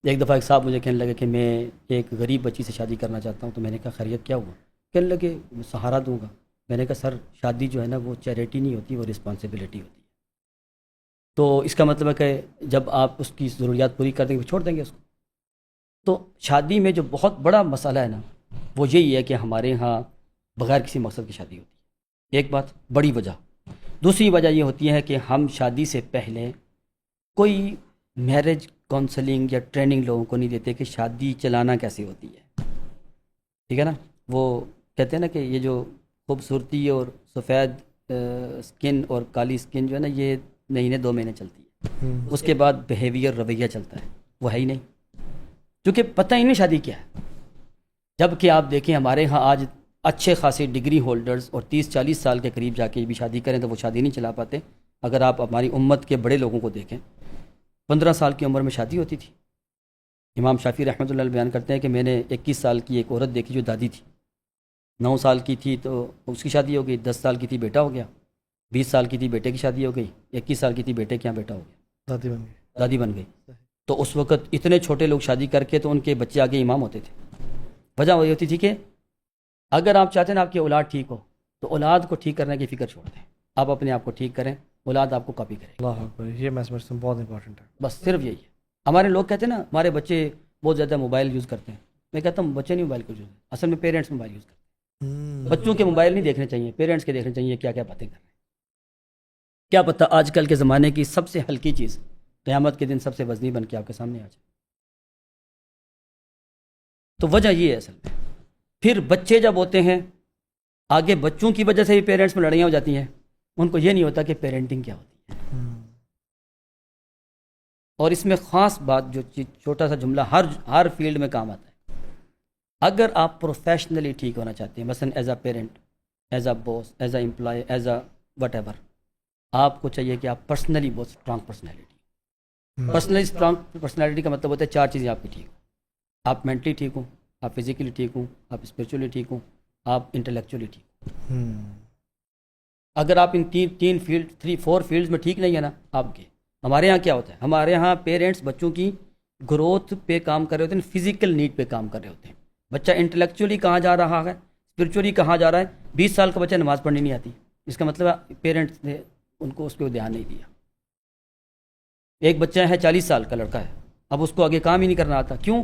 ایک دفعہ ایک صاحب مجھے کہنے لگے کہ میں ایک غریب بچی سے شادی کرنا چاہتا ہوں. تو میں نے کہا خیریت کیا ہوا؟ کہنے لگے سہارا دوں گا. میں نے کہا سر، شادی جو ہے نا وہ چیریٹی نہیں ہوتی، وہ رسپانسبلٹی ہوتی ہے. تو اس کا مطلب ہے کہ جب آپ اس کی ضروریات پوری کر دیں گے چھوڑ دیں گے اس کو. تو شادی میں جو بہت بڑا مسئلہ ہے نا، وہ یہی ہے کہ ہمارے ہاں بغیر کسی مقصد کی شادی ہوتی ہے. ایک بات بڑی وجہ. دوسری وجہ یہ ہوتی ہے کہ ہم شادی سے پہلے کوئی میرج کاؤنسلنگ یا ٹریننگ لوگوں کو نہیں دیتے کہ شادی چلانا کیسے ہوتی ہے. ٹھیک ہے نا؟ وہ کہتے ہیں نا کہ یہ جو خوبصورتی اور سفید سکن اور کالی سکن جو ہے نا، یہ مہینے 2 مہینے چلتی ہے، اس کے بعد بیہیویئر، رویہ چلتا ہے. وہ ہے ہی نہیں، کیونکہ پتہ ہی نہیں شادی کیا ہے. جب کہ آپ دیکھیں ہمارے ہاں آج اچھے خاصے ڈگری ہولڈرز اور 30-40 سال کے قریب جا کے بھی شادی کریں تو وہ شادی نہیں چلا پاتے. اگر آپ ہماری امت کے بڑے لوگوں کو دیکھیں، 15 سال کی عمر میں شادی ہوتی تھی. امام شافعی رحمۃ اللہ علیہ بیان کرتے ہیں کہ میں نے 21 سال کی ایک عورت دیکھی جو دادی تھی. 9 سال کی تھی تو اس کی شادی ہو گئی، 10 سال کی تھی بیٹا ہو گیا، 20 سال کی تھی بیٹے کی شادی ہو گئی، 21 سال کی تھی بیٹے کے یہاں بیٹا ہو گیا، دادی بن گئی. تو اس وقت اتنے چھوٹے لوگ شادی کر کے تو ان کے بچے آگے امام ہوتے تھے. وجہ وہی ہوتی تھی کہ اگر آپ چاہتے ہیں نا آپ کی اولاد ٹھیک ہو، تو اولاد کو ٹھیک کرنے کی فکر چھوڑ دیں. آپ اپنے آپ کو ٹھیک کریں، اولاد آپ کو کاپی کرے. اللہ اکبر، یہ میں سمجھتا ہوں بہت امپورٹنٹ ہے. بس صرف یہی ہے. ہمارے لوگ کہتے ہیں نا ہمارے بچے بہت زیادہ موبائل یوز کرتے ہیں. میں کہتا ہوں بچے نہیں موبائل کو یوز کرتے، اصل میں پیرنٹس موبائل یوز کرتے ہیں. بچوں کے موبائل نہیں دیکھنے چاہیے، پیرنٹس کے دیکھنے چاہیے کیا کیا باتیں کر رہے ہیں. کیا پتہ آج کل کے زمانے کی سب سے ہلکی چیز قیامت کے دن سب سے وزنی بن کے آپ کے سامنے آ جائے. تو وجہ یہ ہے اصل میں. پھر بچے جب ہوتے ہیں، آگے بچوں کی وجہ سے بھی پیرنٹس میں لڑائیاں ہو جاتی ہیں. ان کو یہ نہیں ہوتا کہ پیرنٹنگ کیا ہوتی ہے. اور اس میں خاص بات جو چھوٹا سا جملہ ہر فیلڈ میں کام آتا ہے. اگر آپ پروفیشنلی ٹھیک ہونا چاہتے ہیں، مثلا as a parent, as a boss, as a employee, as a whatever, آپ کو چاہیے کہ آپ پرسنلی بہت strong personality. Personally strong personality کا مطلب ہوتا ہے 4 چیزیں آپ کی ٹھیک ہوں. آپ مینٹلی ٹھیک ہوں، آپ فزیکلی ٹھیک ہوں، آپ اسپریچولی ٹھیک ہوں، آپ انٹلیکچولی ٹھیک ہوں. اگر آپ ان 4 فیلڈز میں ٹھیک نہیں ہے نا، آپ کے. ہمارے ہاں کیا ہوتا ہے، ہمارے ہاں پیرنٹس بچوں کی گروتھ پہ کام کر رہے ہوتے ہیں، فزیکل نیڈ پہ کام کر رہے ہوتے ہیں. بچہ انٹلیکچولی کہاں جا رہا ہے، اسپرچولی کہاں جا رہا ہے. 20 سال کا بچہ نماز پڑھنی نہیں آتی، اس کا مطلب پیرنٹس نے ان کو اس پہ دھیان نہیں دیا. ایک بچہ ہے 40 سال کا لڑکا ہے، اب اس کو آگے کام ہی نہیں کرنا آتا. کیوں؟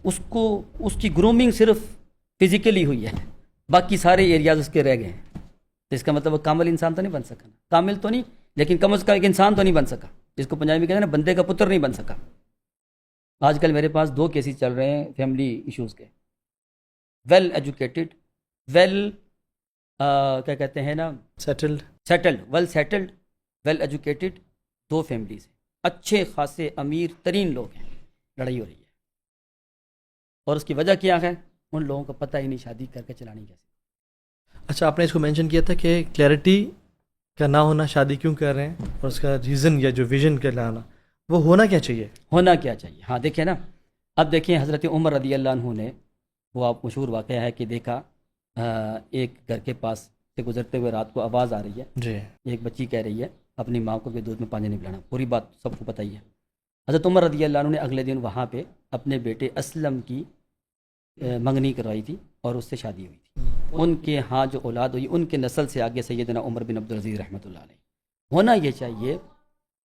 اس کی گرومنگ صرف فزیکلی ہوئی ہے، باقی سارے ایریاز اس کے رہ گئے ہیں. تو اس کا مطلب وہ کامل انسان تو نہیں بن سکا. کامل تو نہیں، لیکن کم از کم ایک انسان تو نہیں بن سکا. جس کو پنجابی میں کہتے ہیں نا، بندے کا پتر نہیں بن سکا. آج کل میرے پاس 2 کیسز چل رہے ہیں فیملی ایشوز کے. ویل ایجوکیٹڈ، کیا کہتے ہیں نا، well settled, well educated 2 families ہیں، اچھے خاصے امیر ترین لوگ ہیں. لڑائی ہو رہی ہے، اور اس کی وجہ کیا ہے؟ ان لوگوں کو پتہ ہی نہیں شادی کر کے چلانی کیسے. اچھا، آپ نے اس کو مینشن کیا تھا کہ کلیئرٹی کا نہ ہونا، شادی کیوں کر رہے ہیں، اور اس کا ریزن یا جو ویژن کا لانا، وہ ہونا کیا چاہیے؟ ہونا کیا چاہیے. ہاں دیکھیں نا، اب دیکھیں حضرت عمر رضی اللہ عنہ نے، وہ آپ مشہور واقعہ ہے کہ دیکھا ایک گھر کے پاس سے گزرتے ہوئے رات کو آواز آ رہی ہے جی. ایک بچی کہہ رہی ہے اپنی ماں کو کہ دودھ میں پانی نہیں پلانا. پوری بات سب کو پتہ ہی ہے. حضرت عمر رضی اللہ عنہ نے اگلے دن وہاں پہ اپنے بیٹے اسلم کی منگنی کروائی تھی اور اس سے شادی ہوئی تھی. ان کے ہاں جو اولاد ہوئی ان کے نسل سے آگے سیدنا عمر بن عبدالعزیز رحمۃ اللہ علیہ. ہونا یہ چاہیے،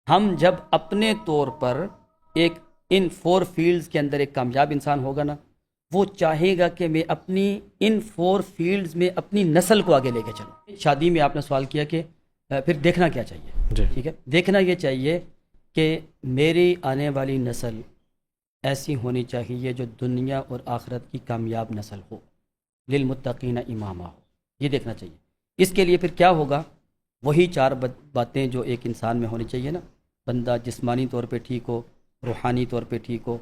ہم جب اپنے طور پر ایک ان 4 فیلڈز کے اندر ایک کامیاب انسان ہوگا نا، وہ چاہے گا کہ میں اپنی ان 4 فیلڈز میں اپنی نسل کو آگے لے کے چلوں. شادی میں آپ نے سوال کیا کہ پھر دیکھنا کیا چاہیے. جی. ٹھیک ہے، دیکھنا یہ چاہیے کہ میری آنے والی نسل ایسی ہونی چاہیے جو دنیا اور آخرت کی کامیاب نسل ہو، للمتقین امامہ ہو. یہ دیکھنا چاہیے. اس کے لیے پھر کیا ہوگا؟ وہی 4 باتیں جو ایک انسان میں ہونی چاہیے نا. بندہ جسمانی طور پہ ٹھیک ہو، روحانی طور پہ ٹھیک ہو،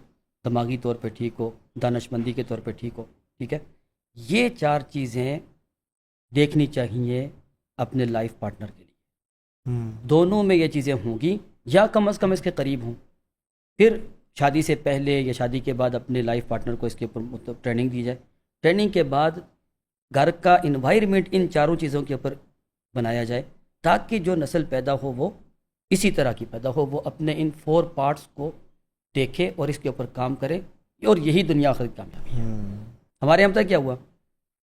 دماغی طور پہ ٹھیک ہو، دانشمندی کے طور پہ ٹھیک ہو. ٹھیک ہے، یہ 4 چیزیں دیکھنی چاہیے اپنے لائف پارٹنر کے لیے. دونوں میں یہ چیزیں ہوں گی یا کم از کم اس کے قریب ہوں. پھر شادی سے پہلے یا شادی کے بعد اپنے لائف پارٹنر کو اس کے اوپر مطلب ٹریننگ دی جائے. ٹریننگ کے بعد گھر کا انوائرمنٹ ان 4 چیزوں کے اوپر بنایا جائے تاکہ جو نسل پیدا ہو وہ اسی طرح کی پیدا ہو. وہ اپنے ان 4 پارٹس کو دیکھے اور اس کے اوپر کام کرے، اور یہی دنیا آخرت کی کامیابی ہے. ہمارے یہاں تک کیا ہوا؟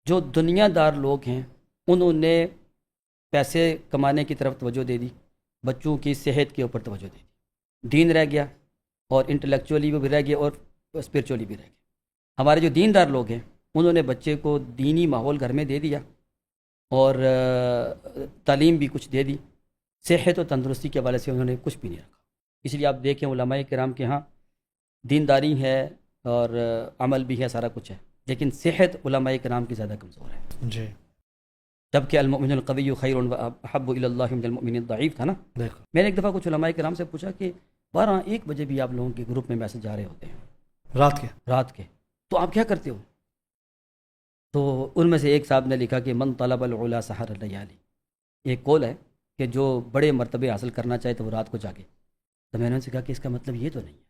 جو دنیا دار لوگ ہیں انہوں نے پیسے کمانے کی طرف توجہ دے دی، بچوں کی صحت کے اوپر توجہ دے دی. دین رہ گیا، اور انٹلیکچولی بھی رہ گیا اور اسپرچولی بھی رہ گیا. ہمارے جو دیندار لوگ ہیں انہوں نے بچے کو دینی ماحول گھر میں دے دیا اور تعلیم بھی کچھ دے دی، صحت و تندرستی کے حوالے سے انہوں نے کچھ بھی نہیں رکھا. اس لیے آپ دیکھیں علماء کرام کے ہاں دینداری ہے اور عمل بھی ہے، سارا کچھ ہے، لیکن صحت علماء کرام کی زیادہ کمزور ہے. جی. جبکہ المؤمن القوی خیر و احب الی اللہ من المؤمن الضعیف تھا نا. میں نے ایک دفعہ کچھ علماء کرام سے پوچھا کہ 12-1 بجے بھی آپ لوگوں کے گروپ میں میسج آ رہے ہوتے ہیں رات کے، تو آپ کیا کرتے ہو؟ تو ان میں سے ایک صاحب نے لکھا کہ من طلب العلا سحر اللیالی. ایک قول ہے کہ جو بڑے مرتبے حاصل کرنا چاہے تو وہ رات کو جاگے. تو میں نے ان سے کہا کہ اس کا مطلب یہ تو نہیں ہے.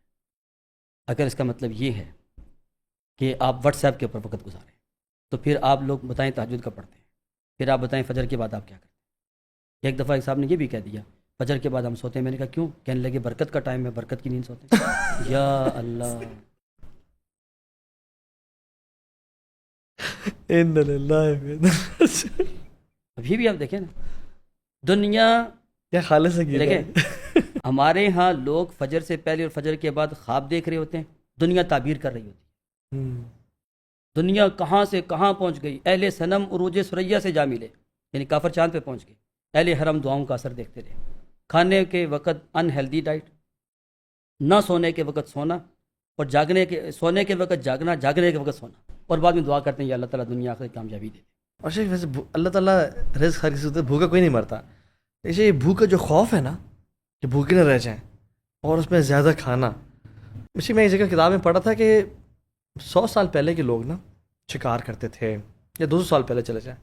اگر اس کا مطلب یہ ہے کہ آپ واٹس ایپ کے اوپر وقت گزاریں تو پھر آپ لوگ بتائیں تہجد کا پڑھتے ہیں، پھر آپ بتائیں فجر کے بعد آپ کیا کرتے ہیں. ایک دفعہ ایک صاحب نے یہ بھی کہہ دیا فجر کے بعد ہم سوتے ہیں. میں نے کہا کیوں؟ کہنے لگے برکت کا ٹائم ہے، برکت کی نیند سوتے ہیں. یا اللہ، ابھی بھی آپ دیکھیں نا دنیا کیا خالص ہے. دیکھیں ہمارے ہاں لوگ فجر سے پہلے اور فجر کے بعد خواب دیکھ رہے ہوتے ہیں، دنیا تعبیر کر رہی ہوتی ہے. دنیا کہاں سے کہاں پہنچ گئی. اہل صنم عروج ثریا سے جا ملے، یعنی کافر چاند پہ پہنچ گئے. اہل حرم دعاؤں کا اثر دیکھتے رہے. کھانے کے وقت ان ہیلدی ڈائٹ، نہ سونے کے وقت سونا، اور سونے کے وقت جاگنا، جاگنے کے وقت سونا، اور بعد میں دعا کرتے ہیں یا اللہ تعالیٰ دنیا آخرت کامیابی دے. اور شیخ ویسے اللہ تعالیٰ رزق ہر کسی کو، بھوکا کوئی نہیں مرتا. یہ بھوک کا جو خوف ہے نا کہ بھوکے نہ رہ جائیں اور اس میں زیادہ کھانا. اسی میں ایک جگہ کتاب میں پڑھا تھا کہ 100 سال پہلے کے لوگ نا شکار کرتے تھے، یا 200 سال پہلے چلے جائیں،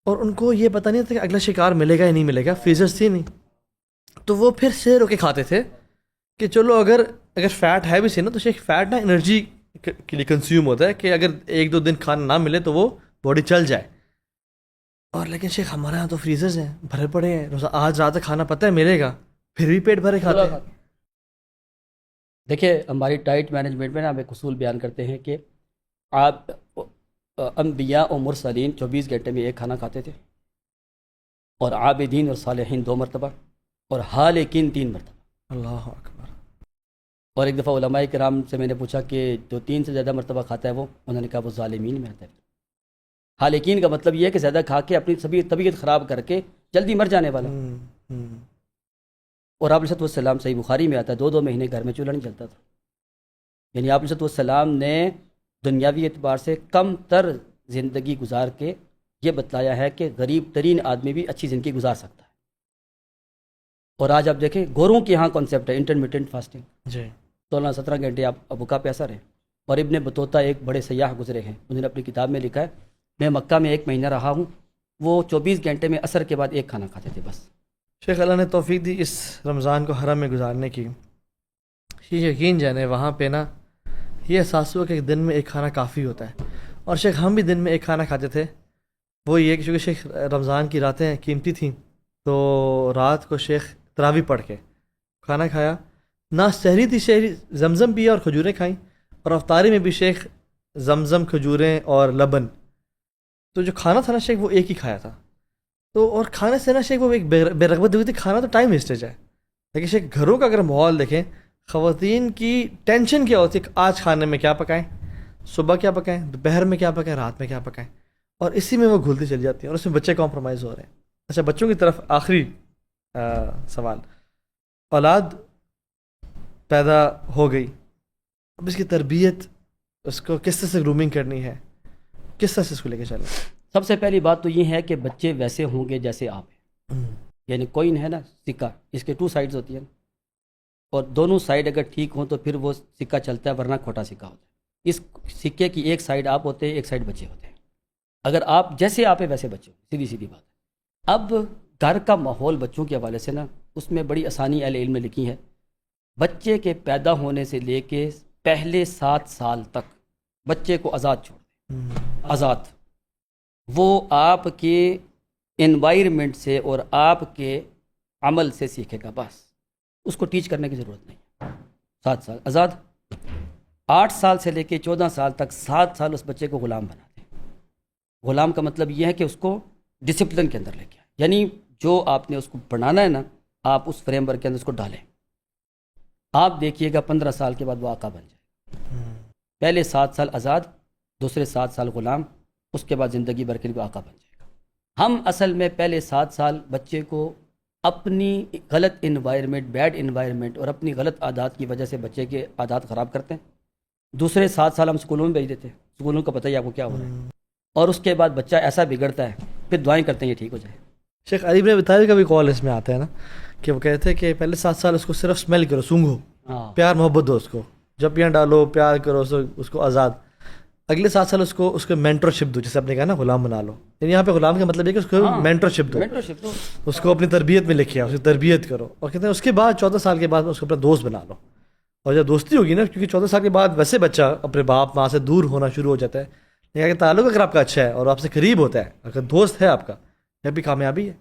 اور ان کو یہ پتہ نہیں تھا کہ اگلا شکار ملے گا یا نہیں ملے گا. فریزرز تھی نہیں، تو وہ پھر سے رو کے کھاتے تھے کہ چلو اگر فیٹ ہے بھی سی نا تو شیخ فیٹ نا انرجی کے لیے کنزیوم ہوتا ہے کہ اگر 1-2 دن کھانا نہ ملے تو وہ باڈی چل جائے. اور لیکن شیخ ہمارے یہاں تو فریزرز ہیں بھرے پڑے ہیں، آج رات تک کھانا پتہ ہے ملے گا، پھر بھی پیٹ بھرے کھاتے ہیں. دیکھیں ہماری ڈائٹ مینجمنٹ میں نا ہم ایک اصول بیان کرتے ہیں کہ آپ انبیاء اور مرسلین 24 گھنٹے میں ایک کھانا کھاتے تھے، اور عابدین اور صالحین 2 مرتبہ، اور حالقین 3 مرتبہ۔ اللہ اکبر۔ اور ایک دفعہ علماء کرام سے میں نے پوچھا کہ جو 3 سے زیادہ مرتبہ کھاتا ہے وہ، انہوں نے کہا وہ ظالمین میں آتا ہے۔ حالقین کا مطلب یہ ہے کہ زیادہ کھا کے اپنی طبیعت خراب کر کے جلدی مر جانے والا۔ اور آپ علیہ السلام صحیح بخاری میں آتا ہے 2 مہینے گھر میں چولہا نہیں چلتا تھا، یعنی آپ علیہ السلام نے دنیاوی اعتبار سے کم تر زندگی گزار کے یہ بتلایا ہے کہ غریب ترین آدمی بھی اچھی زندگی گزار سکتا ہے۔ اور آج آپ دیکھیں گوروں کے یہاں کانسیپٹ ہے انٹرمیٹنٹ فاسٹنگ، جی 16-17 گھنٹے آپ بھوکا پیاسا رہیں۔ اور ابن بطوطہ ایک بڑے سیاح گزرے ہیں، انہوں نے اپنی کتاب میں لکھا ہے میں مکہ میں 1 مہینہ رہا ہوں، وہ 24 گھنٹے میں عصر کے بعد ایک کھانا کھاتے تھے بس۔ شیخ اللہ نے توفیق دی اس رمضان کو حرم میں گزارنے کی، یہ یقین جانے وہاں پہ نا یہ احساس ہوا کہ دن میں ایک کھانا کافی ہوتا ہے۔ اور شیخ ہم بھی دن میں ایک کھانا کھاتے تھے، وہ یہ کہ چونکہ شیخ رمضان کی راتیں قیمتی تھیں تو رات کو شیخ تراویح پڑھ کے کھانا کھایا، نہ سحری تھی، شہری زمزم پیا اور کھجوریں کھائیں، اور افطاری میں بھی شیخ زمزم، کھجوریں اور لبن، تو جو کھانا تھا نا شیخ وہ ایک ہی کھایا تھا۔ تو اور کھانے سے نا شیخ وہ ایک بے رغبت ہوئی تھی، کھانا تو ٹائم ویسٹیج ہے، لیکن شیخ گھروں کا اگر ماحول دیکھیں، خواتین کی ٹینشن کیا ہوتی ہے، آج کھانے میں کیا پکائیں، صبح کیا پکائیں، دوپہر میں کیا پکائیں، رات میں کیا پکائیں، اور اسی میں وہ گھلتی چلی جاتی ہیں، اور اس میں بچے کمپرومائز ہو رہے ہیں۔ اچھا بچوں کی طرف آخری سوال، اولاد پیدا ہو گئی، اب اس کی تربیت، اس کو کس طرح سے گرومنگ کرنی ہے، کس طرح سے اس کو لے کے چلیں؟ سب سے پہلی بات تو یہ ہے کہ بچے ویسے ہوں گے جیسے آپ ہیں، یعنی کوئن ہے نا سکہ، اس کے 2 سائڈز ہوتی ہیں، اور دونوں سائڈ اگر ٹھیک ہوں تو پھر وہ سکہ چلتا ہے، ورنہ کھوٹا سکہ ہوتا ہے۔ اس سکے کی ایک سائڈ آپ ہوتے ہیں، ایک سائڈ بچے ہوتے ہیں۔ اگر آپ جیسے آپ ہیں ویسے بچے ہو، سیدھی بات ہے۔ اب گھر کا ماحول بچوں کے حوالے سے نا، اس میں بڑی آسانی اہل علم میں لکھی ہے، بچے کے پیدا ہونے سے لے کے پہلے 7 سال تک بچے کو آزاد چھوڑ دیں، آزاد۔ وہ آپ کے انوائرمنٹ سے اور آپ کے عمل سے سیکھے گا، بس اس کو ٹیچ کرنے کی ضرورت نہیں۔ 7 سال آزاد، 8 سال سے لے کے 14 سال تک 7 سال اس بچے کو غلام بنا دیں۔ غلام کا مطلب یہ ہے کہ اس کو ڈسپلن کے اندر لے کے آئے، یعنی جو آپ نے اس کو بنانا ہے نا، آپ اس فریم ورک کے اندر اس کو ڈالیں۔ آپ دیکھیے گا 15 سال کے بعد وہ آقا بن جائے۔ پہلے 7 سال آزاد، دوسرے 7 سال غلام، اس کے بعد زندگی بھر کے لیے وہ آقا بن جائے گا۔ ہم اصل میں پہلے 7 سال بچے کو اپنی غلط انوائرمنٹ، بیڈ انوائرمنٹ اور اپنی غلط عادات کی وجہ سے بچے کے عادات خراب کرتے ہیں۔ دوسرے 7 سال ہم اسکولوں میں بھیج دیتے ہیں، اسکولوں کا پتہ ہی آپ کو کیا ہو رہا ہے، اور اس کے بعد بچہ ایسا بگڑتا ہے، پھر دعائیں کرتے ہیں یہ ٹھیک ہو جائے۔ شیخ علی بن ابی طالب کا بھی کال اس میں آتا ہے نا کہ وہ کہتے ہیں کہ پہلے 7 سال اس کو صرف اسمیل کرو، سونگھو، پیار محبت دو اس کو، جب یہاں ڈالو پیار کرو اس کو آزاد۔ اگلے 7 سال اس کو مینٹرشپ دو، جیسے آپ نے کہا نا غلام بنا لو، یعنی یہاں پہ غلام کا مطلب ہے کہ اس کو مینٹرشپ دو، اس کو اپنی تربیت میں لکھے، اس کی تربیت کرو، اور کہتے ہیں اس کے بعد 14 سال کے بعد اس کو اپنا دوست بنا لو۔ اور جب دوستی ہوگی نا، کیونکہ 14 سال کے بعد ویسے بچہ اپنے باپ ماں سے دور ہونا شروع ہو جاتا ہے، لیکن اگر تعلق اگر آپ کا اچھا ہے اور آپ سے قریب ہوتا ہے، اگر دوست ہے آپ کا، یہ بھی کامیابی ہے۔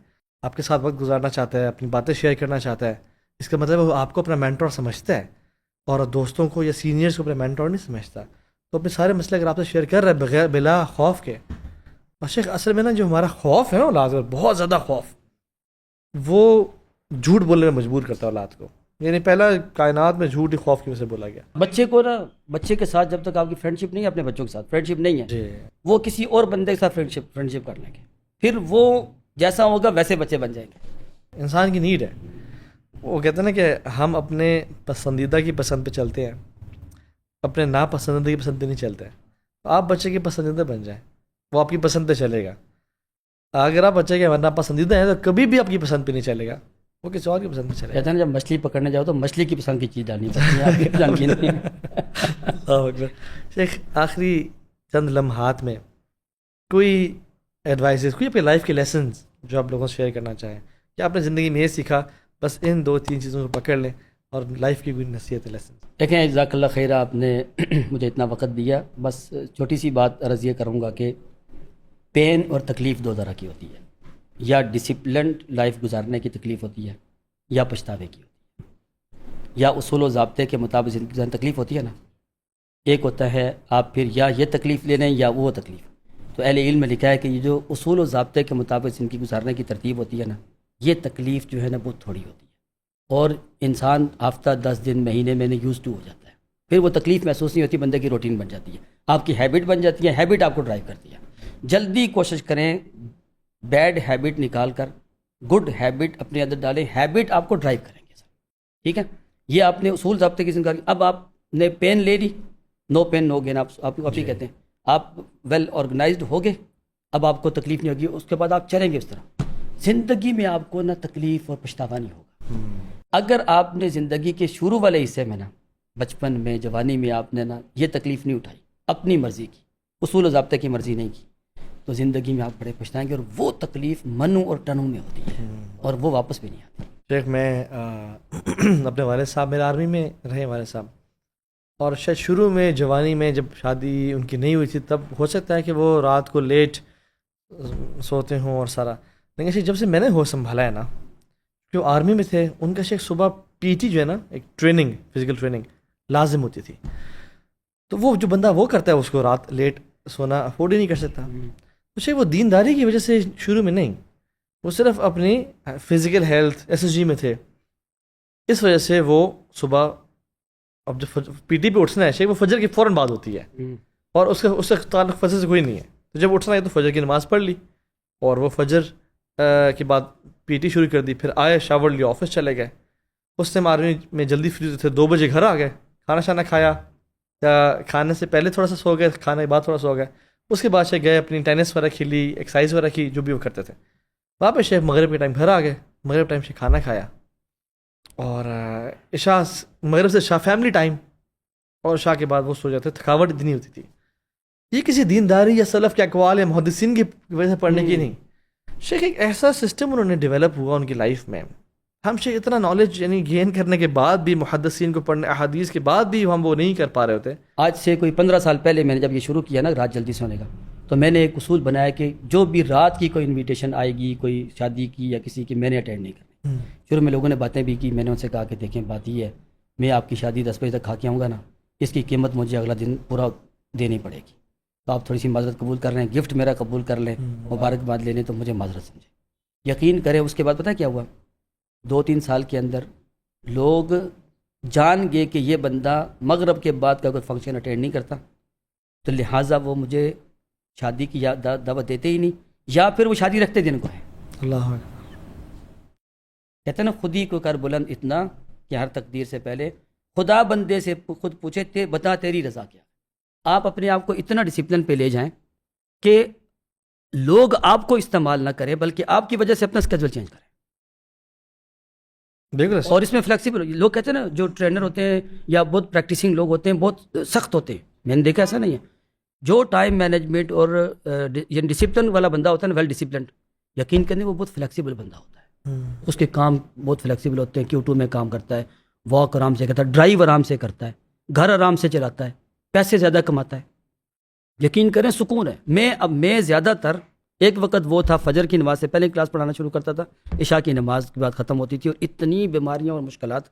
آپ کے ساتھ وقت گزارنا چاہتا ہے، اپنی باتیں شیئر کرنا چاہتا ہے، اس کا مطلب وہ آپ کو اپنا مینٹور سمجھتا ہے، اور دوستوں کو یا سینئرز کو اپنا مینٹور نہیں سمجھتا، تو اپنے سارے مسئلے اگر آپ سے شیئر کر رہے ہیں بغیر بلا خوف کے۔ اور شیخ اصل میں نا جو ہمارا خوف ہے نا اولاد پر، بہت زیادہ خوف، وہ جھوٹ بولنے میں مجبور کرتا ہے اولاد کو، یعنی پہلا کائنات میں جھوٹ ہی خوف کی وجہ سے بولا گیا۔ بچے کو نا، بچے کے ساتھ جب تک آپ کی فرینڈشپ نہیں ہے، اپنے بچوں کے ساتھ فرینڈشپ نہیں ہے، جی، وہ کسی اور بندے کے ساتھ فرینڈشپ کر لیں گے، پھر وہ جیسا ہوگا ویسے بچے بن جائیں گے۔ انسان کی نیڈ ہے، وہ کہتے ہیں نا کہ ہم اپنے پسندیدہ کی پسند پہ چلتے ہیں، اپنے ناپسندیدہ کی پسند پہ نہیں چلتے ہیں۔ آپ بچے کی پسندیدہ بن جائیں، وہ آپ کی پسند پہ چلے گا۔ اگر آپ بچے کے ناپسندیدہ ہیں تو کبھی بھی آپ کی پسند پہ نہیں چلے گا، وہ کسی اور کی پسند پہ چلے گا۔ کہتے ہیں نا جب مچھلی پکڑنے جاؤ تو مچھلی کی پسند کی چیز ڈالنی پڑتی ہے، آپ کی پسند کی نہیں۔ اللہ اکبر۔ شیخ آخری چند لمحات میں کوئی ایڈوائزز، کوئی اپنی لائف کے لیسنز جو آپ لوگوں سے شیئر کرنا چاہیں، کہ آپ نے زندگی میں یہ سیکھا، بس ان 2-3 چیزوں کو پکڑ لیں، اور لائف کی کوئی نصیحت لیسن؟ دیکھیں جزاک اللہ خیر، آپ نے مجھے اتنا وقت دیا، بس چھوٹی سی بات عرض یہ کروں گا کہ پین اور تکلیف 2 طرح کی ہوتی ہے، یا ڈسپلنڈ لائف گزارنے کی تکلیف ہوتی ہے، یا پچھتاوے کی ہوتی ہے، یا اصول و ضابطے کے مطابق زندگی تکلیف ہوتی ہے نا، ایک ہوتا ہے آپ پھر یا یہ تکلیف لے لیں یا وہ تکلیف. تو اہل علم میں لکھا ہے کہ یہ جو اصول و ضابطے کے مطابق زندگی گزارنے کی ترتیب ہوتی ہے نا، یہ تکلیف جو ہے نا بہت تھوڑی ہوتی ہے، اور انسان ہفتہ 10 دن مہینے میں یوز ٹو ہو جاتا ہے. پھر وہ تکلیف محسوس نہیں ہوتی، بندے کی روٹین بن جاتی ہے، آپ کی ہیبٹ بن جاتی ہے، ہیبٹ آپ کو ڈرائیو کرتی ہے. جلدی کوشش کریں بیڈ ہیبٹ نکال کر گڈ ہیبٹ اپنے اندر ڈالیں، ہیبٹ آپ کو ڈرائیو کریں گے سر. ٹھیک ہے، یہ آپ نے اصول ضابطے کی زندگی. اب آپ نے پین لے لی، نو پین نو گین، آپ ہی کہتے ہیں. آپ ویل آرگنائزڈ ہو گئے، اب آپ کو تکلیف نہیں ہوگی، اس کے بعد آپ چلیں گے اس طرح. زندگی میں آپ کو نہ تکلیف اور پچھتاوا نہیں ہوگا. اگر آپ نے زندگی کے شروع والے حصے میں نا، بچپن میں جوانی میں آپ نے نا یہ تکلیف نہیں اٹھائی، اپنی مرضی کی، اصول و ضابطے کی مرضی نہیں کی، تو زندگی میں آپ بڑے پچھتائیں گے، اور وہ تکلیف منوں اور ٹنوں میں ہوتی ہے اور وہ واپس بھی نہیں آتی. شیخ میں اپنے والد صاحب، میرے آرمی میں رہے والد صاحب، اور شاید شروع میں جوانی میں جب شادی ان کی نہیں ہوئی تھی تب ہو سکتا ہے کہ وہ رات کو لیٹ سوتے ہوں اور سارا. لیکن شیخ جب سے میں نے ہوش سنبھالا ہے نا، جو آرمی میں تھے ان کا شیخ صبح پی ٹی جو ہے نا، ایک ٹریننگ، فزیکل ٹریننگ لازم ہوتی تھی. تو وہ جو بندہ وہ کرتا ہے اس کو رات لیٹ سونا افورڈ ہی نہیں کر سکتا. تو شیخ وہ دینداری کی وجہ سے شروع میں نہیں، وہ صرف اپنی physical health S S G میں تھے، اس وجہ سے وہ صبح، اب جب پی ٹی پہ اٹھنا ہے شیخ وہ فجر کی فوراً بعد ہوتی ہے، اور اس کا تعلق فجر سے کوئی نہیں ہے. تو جب اٹھنا ہے تو فجر کی نماز پڑھ لی، اور وہ فجر کے بعد پی ٹی شروع کر دی، پھر آئے شاور لیا، آفس چلے گئے. اس ٹائم آرمی میں جلدی فری تھے، 2 بجے گھر آ گئے، کھانا شانا کھایا، کھانے سے پہلے تھوڑا سا سو گئے، کھانے کے بعد تھوڑا سو گئے. اس کے بعد شیخ گئے اپنی ٹینس وغیرہ کھیلی، ایکسرسائز وغیرہ کی، جو بھی وہ کرتے تھے. واپس شیخ مغرب کے ٹائم گھر آ گئے، مغرب ٹائم سے کھانا کھایا، اور عشاء، مغرب سے عشاء فیملی ٹائم، اور عشاء کے بعد وہ سو جاتے. تھکاوٹ اتنی ہوتی تھی. یہ کسی دینداری یا سلف کے اقوال یا محدثین کی وجہ سے پڑھنے کی نہیں. شیخ ایک ایسا سسٹم انہوں نے ڈیولپ ہوا ان کی لائف میں. ہم شیخ اتنا نالج یعنی گین کرنے کے بعد بھی، محدثین کو پڑھنے، احادیث کے بعد بھی ہم وہ نہیں کر پا رہے ہوتے. آج سے کوئی 15 سال پہلے میں نے جب یہ شروع کیا نا رات جلدی سونے کا، تو میں نے ایک اصول بنایا کہ جو بھی رات کی کوئی انویٹیشن آئے گی، کوئی شادی کی یا کسی کی، میں نے اٹینڈ نہیں کرنی. شروع میں لوگوں نے باتیں بھی کی، میں نے ان سے کہا کہ دیکھیں بات یہ ہے، میں آپ کی شادی 10 بجے تک کھا کے آؤں گا نا، اس کی قیمت مجھے اگلا دن پورا دینی پڑے گی. تو آپ تھوڑی سی معذرت قبول کر لیں، گفٹ میرا قبول کر لیں، مبارکباد لے لیں، تو مجھے معذرت سمجھیں. یقین کریں اس کے بعد پتہ کیا ہوا، 2-3 سال کے اندر لوگ جان گئے کہ یہ بندہ مغرب کے بعد کا کوئی فنکشن اٹینڈ نہیں کرتا، تو لہٰذا وہ مجھے شادی کی دعوت دیتے ہی نہیں، یا پھر وہ شادی رکھتے دن کو ہے. اللہ کہتے ہیں نا، خود ہی کو کر بلند اتنا کہ ہر تقدیر سے پہلے خدا بندے سے خود پوچھے بتا تیری رضا کیا. آپ اپنے آپ کو اتنا ڈسپلن پہ لے جائیں کہ لوگ آپ کو استعمال نہ کریں، بلکہ آپ کی وجہ سے اپنا اسکیجول چینج کریں. اور اس میں فلیکسیبل. لوگ کہتے ہیں نا جو ٹرینر ہوتے ہیں یا بہت پریکٹسنگ لوگ ہوتے ہیں بہت سخت ہوتے ہیں، میں نے دیکھا ایسا نہیں ہے. جو ٹائم مینجمنٹ اور ڈسپلن والا بندہ ہوتا ہے نا، ویل ڈسپلنڈ، یقین کریں وہ بہت فلیکسیبل بندہ ہوتا ہے. اس کے کام بہت فلیکسیبل ہوتے ہیں. Q2 میں کام کرتا ہے، واک آرام سے کرتا ہے، ڈرائیو آرام سے کرتا ہے، گھر آرام سے چلاتا ہے، پیسے زیادہ کماتا ہے. یقین کریں سکون ہے. میں زیادہ تر ایک وقت وہ تھا فجر کی نماز سے پہلے کلاس پڑھانا شروع کرتا تھا، عشاء کی نماز کے بعد ختم ہوتی تھی، اور اتنی بیماریاں اور مشکلات،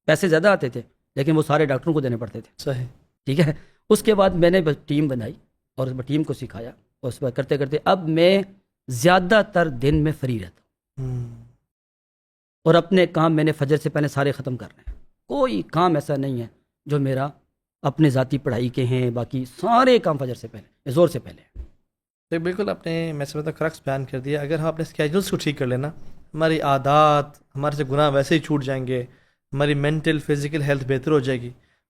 پیسے زیادہ آتے تھے لیکن وہ سارے ڈاکٹروں کو دینے پڑتے تھے. صحیح. ٹھیک ہے. اس کے بعد میں نے ٹیم بنائی اور اس ٹیم کو سکھایا، اور اس پر کرتے کرتے اب میں زیادہ تر دن میں فری رہتا ہوں، اور اپنے کام میں نے فجر سے پہلے سارے ختم کرنے ہیں. کوئی کام ایسا نہیں ہے جو میرا اپنے ذاتی پڑھائی کے ہیں، باقی سارے کام فجر سے پہلے، زور سے پہلے. تو بالکل آپ نے میں سمجھتا ہوں کرکس بیان کر دیا. اگر ہم اپنے اسکیجولس کو ٹھیک کر لینا، ہماری عادات، ہمارے سے گناہ ویسے ہی چھوٹ جائیں گے، ہماری مینٹل فزیکل ہیلتھ بہتر ہو جائے گی.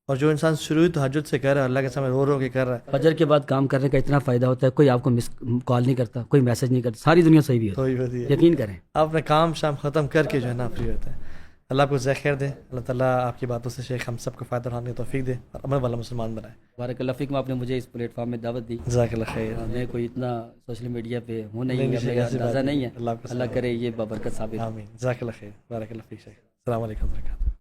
اور جو انسان شروع تہجد سے کر رہا ہے، اللہ کے سامنے رو رو کے کر رہا ہے، فجر کے بعد کام کرنے کا اتنا فائدہ ہوتا ہے، کوئی آپ کو مس کال نہیں کرتا، کوئی میسج نہیں کرتا، ساری دنیا صحیح بھی ہے. یقین کریں آپ اپنے کام شام ختم کر کے جو ہے نا فری ہوتا ہے. اللہ آپ کو جزائے خیر دے. اللہ تعالیٰ آپ کی باتوں سے شیخ ہم سب کو فائدہ اٹھانے کی توفیق دے اور عمل والا مسلمان بنائے. بارک اللہ فیکم. آپ نے مجھے اس پلیٹ فارم میں دعوت دی. جزاک اللہ خیر. میں کوئی اتنا سوشل میڈیا پہ ہوں نہیں، اندازہ نہیں ہے. اللہ کرے یہ بابرکت ثابت. آمین. جزاک اللہ خیر. بارک اللہ فیک شیخ. السلام علیکم و برکاتہ.